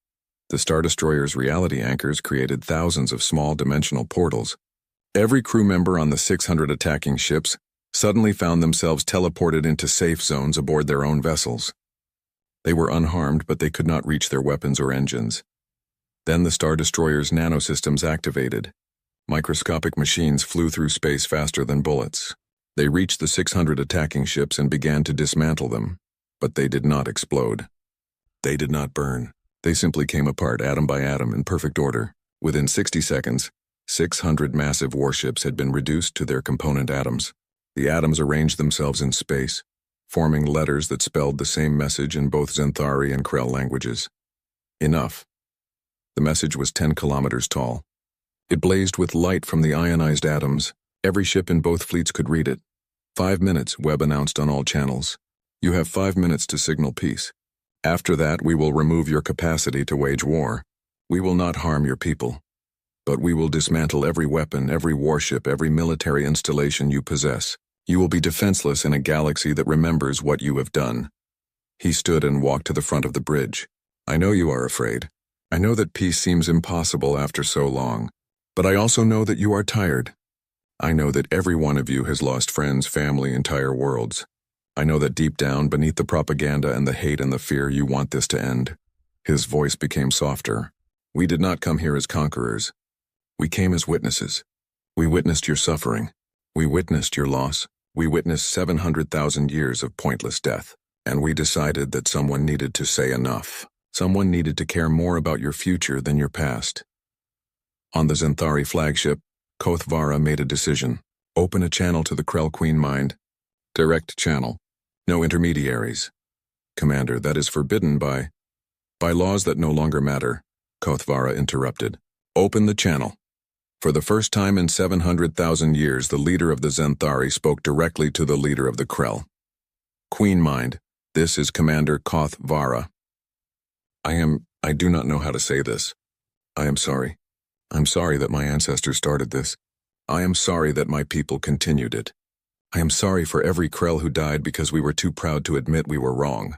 The Star Destroyer's reality anchors created thousands of small dimensional portals. Every crew member on the 600 attacking ships suddenly found themselves teleported into safe zones aboard their own vessels. They were unharmed, but they could not reach their weapons or engines. Then the Star Destroyer's nanosystems activated. Microscopic machines flew through space faster than bullets. They reached the 600 attacking ships and began to dismantle them, but they did not explode. They did not burn. They simply came apart atom by atom in perfect order. Within 60 seconds, 600 massive warships had been reduced to their component atoms. The atoms arranged themselves in space, forming letters that spelled the same message in both Xanthari and Krell languages. Enough. The message was 10 kilometers tall. It blazed with light from the ionized atoms. Every ship in both fleets could read it. 5 minutes, Webb announced on all channels. You have 5 minutes to signal peace. After that, we will remove your capacity to wage war. We will not harm your people. But we will dismantle every weapon, every warship, every military installation you possess. You will be defenseless in a galaxy that remembers what you have done. He stood and walked to the front of the bridge. I know you are afraid. I know that peace seems impossible after so long. But I also know that you are tired. I know that every one of you has lost friends, family, entire worlds. I know that deep down, beneath the propaganda and the hate and the fear, you want this to end. His voice became softer. We did not come here as conquerors. We came as witnesses. We witnessed your suffering. We witnessed your loss. We witnessed 700,000 years of pointless death. And we decided that someone needed to say enough. Someone needed to care more about your future than your past. On the Xanthari flagship, Kothvara made a decision. Open a channel to the Krell Queen Mind. Direct channel. No intermediaries. Commander, that is forbidden by laws that no longer matter, Kothvara interrupted. Open the channel. For the first time in 700,000 years, the leader of the Xanthari spoke directly to the leader of the Krell. Queen Mind, this is Commander Kothvara. I do not know how to say this. I am sorry. I'm sorry that my ancestors started this. I am sorry that my people continued it. I am sorry for every Krell who died because we were too proud to admit we were wrong.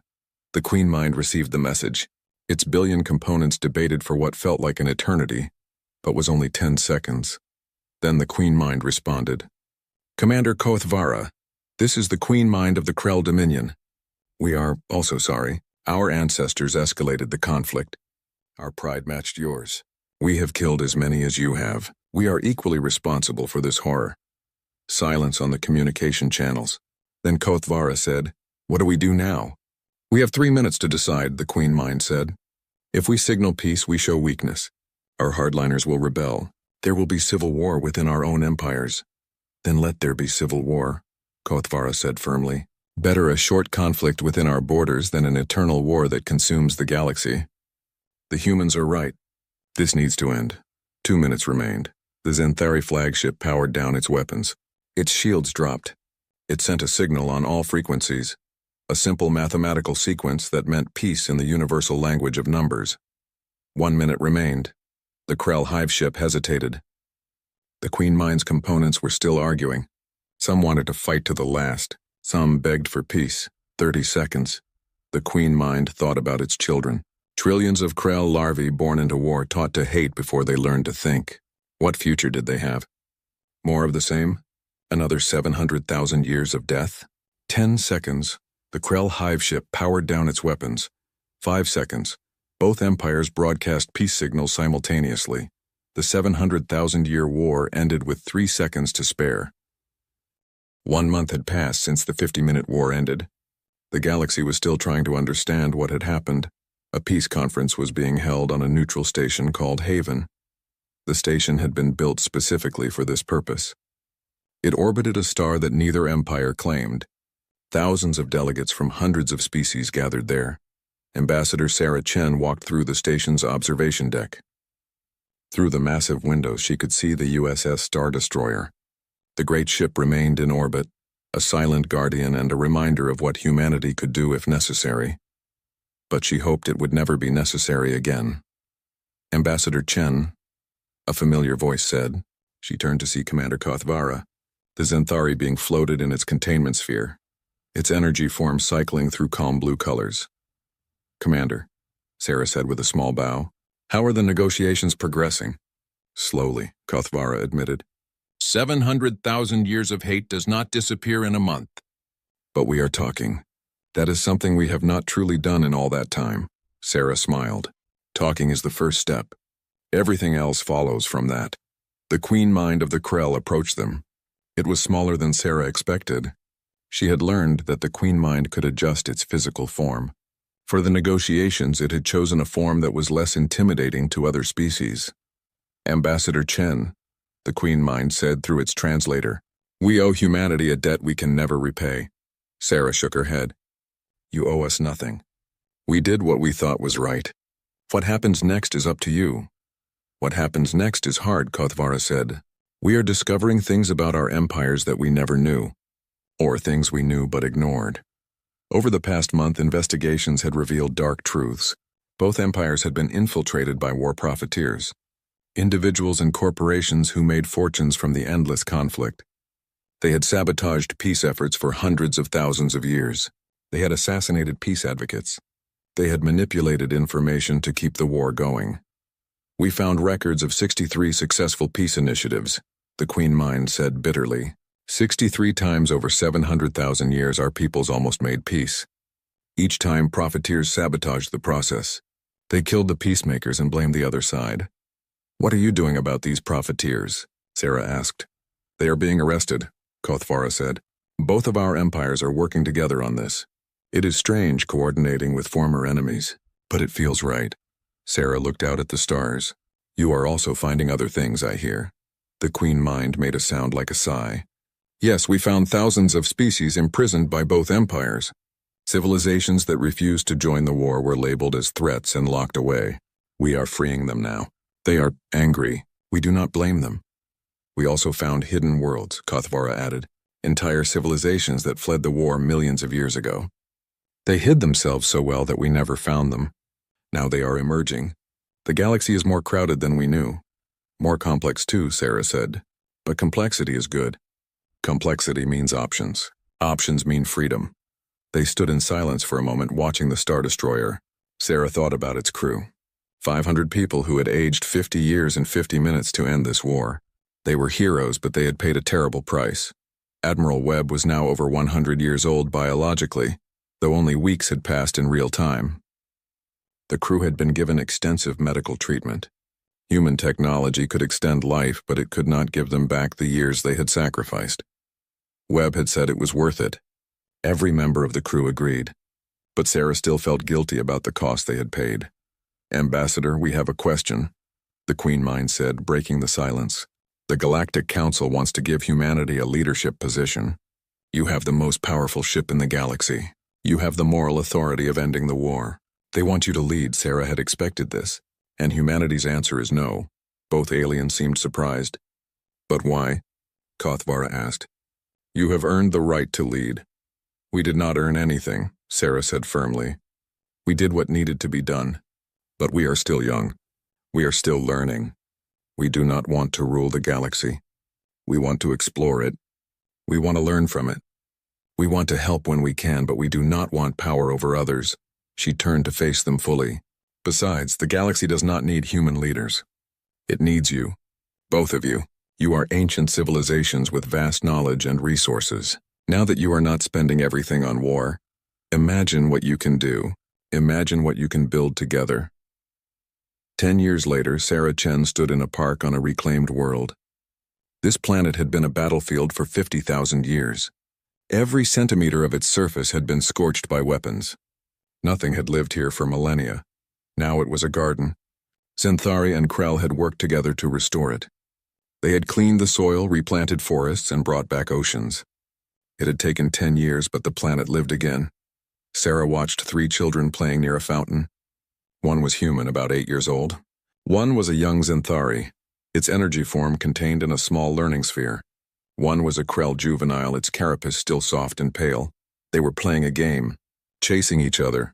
The Queen Mind received the message. Its billion components debated for what felt like an eternity, but was only 10 seconds. Then the Queen Mind responded. Commander Kothvara, this is the Queen Mind of the Krell Dominion. We are also sorry. Our ancestors escalated the conflict. Our pride matched yours. We have killed as many as you have. We are equally responsible for this horror. Silence on the communication channels. Then Kothvara said, What do we do now? We have 3 minutes to decide, the Queen Mind said. If we signal peace, we show weakness. Our hardliners will rebel. There will be civil war within our own empires. Then let there be civil war, Kothvara said firmly. Better a short conflict within our borders than an eternal war that consumes the galaxy. The humans are right. This needs to end. 2 minutes remained. The Xanthari flagship powered down its weapons. Its shields dropped. It sent a signal on all frequencies. A simple mathematical sequence that meant peace in the universal language of numbers. 1 minute remained. The Krell hive ship hesitated. The Queen Mind's components were still arguing. Some wanted to fight to the last. Some begged for peace. 30 seconds. The Queen Mind thought about its children. Trillions of Krell larvae born into war taught to hate before they learned to think. What future did they have? More of the same? Another 700,000 years of death? 10 seconds. The Krell hive ship powered down its weapons. 5 seconds. Both empires broadcast peace signals simultaneously. The 700,000-year war ended with 3 seconds to spare. 1 month had passed since the 50-minute war ended. The galaxy was still trying to understand what had happened. A peace conference was being held on a neutral station called Haven. The station had been built specifically for this purpose. It orbited a star that neither empire claimed. Thousands of delegates from hundreds of species gathered there. Ambassador Sarah Chen walked through the station's observation deck. Through the massive windows, she could see the USS Star Destroyer. The great ship remained in orbit, a silent guardian and a reminder of what humanity could do if necessary. But she hoped it would never be necessary again. Ambassador Chen, a familiar voice said. She turned to see Commander Kothvara, the Xanthari being floated in its containment sphere, its energy form cycling through calm blue colors. Commander, Sarah said with a small bow, how are the negotiations progressing? Slowly, Kothvara admitted. 700,000 years of hate does not disappear in a month. But we are talking. That is something we have not truly done in all that time. Sarah smiled. Talking is the first step. Everything else follows from that. The Queen Mind of the Krell approached them. It was smaller than Sarah expected. She had learned that the Queen Mind could adjust its physical form. For the negotiations, it had chosen a form that was less intimidating to other species. Ambassador Chen, the Queen Mind said through its translator, we owe humanity a debt we can never repay. Sarah shook her head. You owe us nothing. We did what we thought was right. What happens next is up to you. What happens next is hard, Kothvara said. We are discovering things about our empires that we never knew, or things we knew but ignored. Over the past month, investigations had revealed dark truths. Both empires had been infiltrated by war profiteers, individuals and corporations who made fortunes from the endless conflict. They had sabotaged peace efforts for hundreds of thousands of years. They had assassinated peace advocates. They had manipulated information to keep the war going. We found records of 63 successful peace initiatives, the Queen Mind said bitterly. 63 times over 700,000 years our peoples almost made peace. Each time profiteers sabotaged the process. They killed the peacemakers and blamed the other side. What are you doing about these profiteers? Sarah asked. They are being arrested, Kothvara said. Both of our empires are working together on this. It is strange coordinating with former enemies, but it feels right. Sarah looked out at the stars. You are also finding other things, I hear. The Queen Mind made a sound like a sigh. Yes, we found thousands of species imprisoned by both empires. Civilizations that refused to join the war were labeled as threats and locked away. We are freeing them now. They are angry. We do not blame them. We also found hidden worlds, Kothvara added, entire civilizations that fled the war millions of years ago. They hid themselves so well that we never found them. Now they are emerging. The galaxy is more crowded than we knew. More complex too, Sarah said. But complexity is good. Complexity means options. Options mean freedom. They stood in silence for a moment watching the Star Destroyer. Sarah thought about its crew. 500 people who had aged 50 years and 50 minutes to end this war. They were heroes, but they had paid a terrible price. Admiral Webb was now over 100 years old biologically, though only weeks had passed in real time. The crew had been given extensive medical treatment. Human technology could extend life, but it could not give them back the years they had sacrificed. Webb had said it was worth it. Every member of the crew agreed. But Sarah still felt guilty about the cost they had paid. Ambassador, we have a question, the Queen Mind said, breaking the silence. The Galactic Council wants to give humanity a leadership position. You have the most powerful ship in the galaxy. You have the moral authority of ending the war. They want you to lead. Sarah had expected this, and humanity's answer is no. Both aliens seemed surprised. But why? Kothvara asked. You have earned the right to lead. We did not earn anything, Sarah said firmly. We did what needed to be done. But we are still young. We are still learning. We do not want to rule the galaxy. We want to explore it. We want to learn from it. We want to help when we can, but we do not want power over others. She turned to face them fully. Besides, the galaxy does not need human leaders. It needs you. Both of you. You are ancient civilizations with vast knowledge and resources. Now that you are not spending everything on war, imagine what you can do. Imagine what you can build together. 10 years later, Sarah Chen stood in a park on a reclaimed world. This planet had been a battlefield for 50,000 years. Every centimeter of its surface had been scorched by weapons. Nothing had lived here for millennia. Now it was a garden. Zenthari and Krell had worked together to restore it. They had cleaned the soil, replanted forests, and brought back oceans. It had taken 10 years, but the planet lived again. Sarah watched 3 children playing near a fountain. One was human, about 8 years old. One was a young Zenthari, its energy form contained in a small learning sphere. One was a Krell juvenile, its carapace still soft and pale. They were playing a game, chasing each other,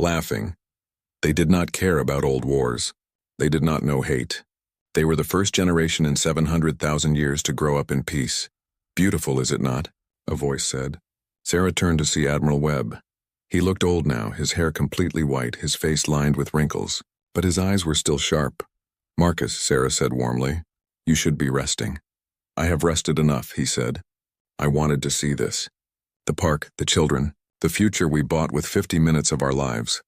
laughing. They did not care about old wars. They did not know hate. They were the first generation in 700,000 years to grow up in peace. Beautiful, is it not? A voice said. Sarah turned to see Admiral Webb. He looked old now, his hair completely white, his face lined with wrinkles, but his eyes were still sharp. Marcus, Sarah said warmly, you should be resting. I have rested enough, he said. I wanted to see this. The park, the children, the future we bought with 50 minutes of our lives.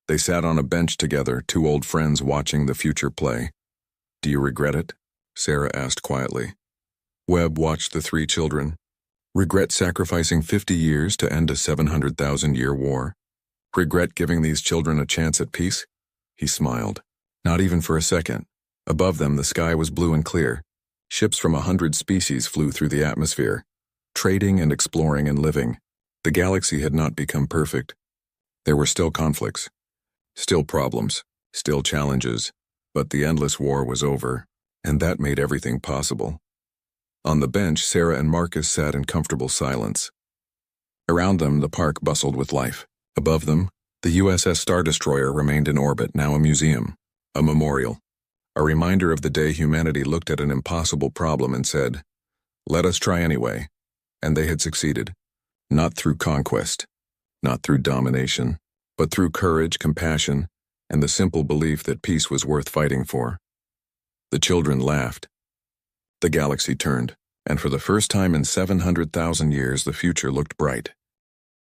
They sat on a bench together, 2 old friends watching the future play. Do you regret it? Sarah asked quietly. Webb watched the 3 children. Regret sacrificing 50 years to end a 700,000-year war? Regret giving these children a chance at peace? He smiled. Not even for a second. Above them, the sky was blue and clear. Ships from 100 species flew through the atmosphere, trading and exploring and living. The galaxy had not become perfect. There were still conflicts, still problems, still challenges, but the endless war was over, and that made everything possible. On the bench, Sarah and Marcus sat in comfortable silence. Around them, the park bustled with life. Above them, the USS Star Destroyer remained in orbit, now a museum, a memorial, a reminder of the day humanity looked at an impossible problem and said, "Let us try anyway." And they had succeeded, not through conquest, not through domination, but through courage, compassion, and the simple belief that peace was worth fighting for. The children laughed. The galaxy turned, and for the first time in 700,000 years the future looked bright.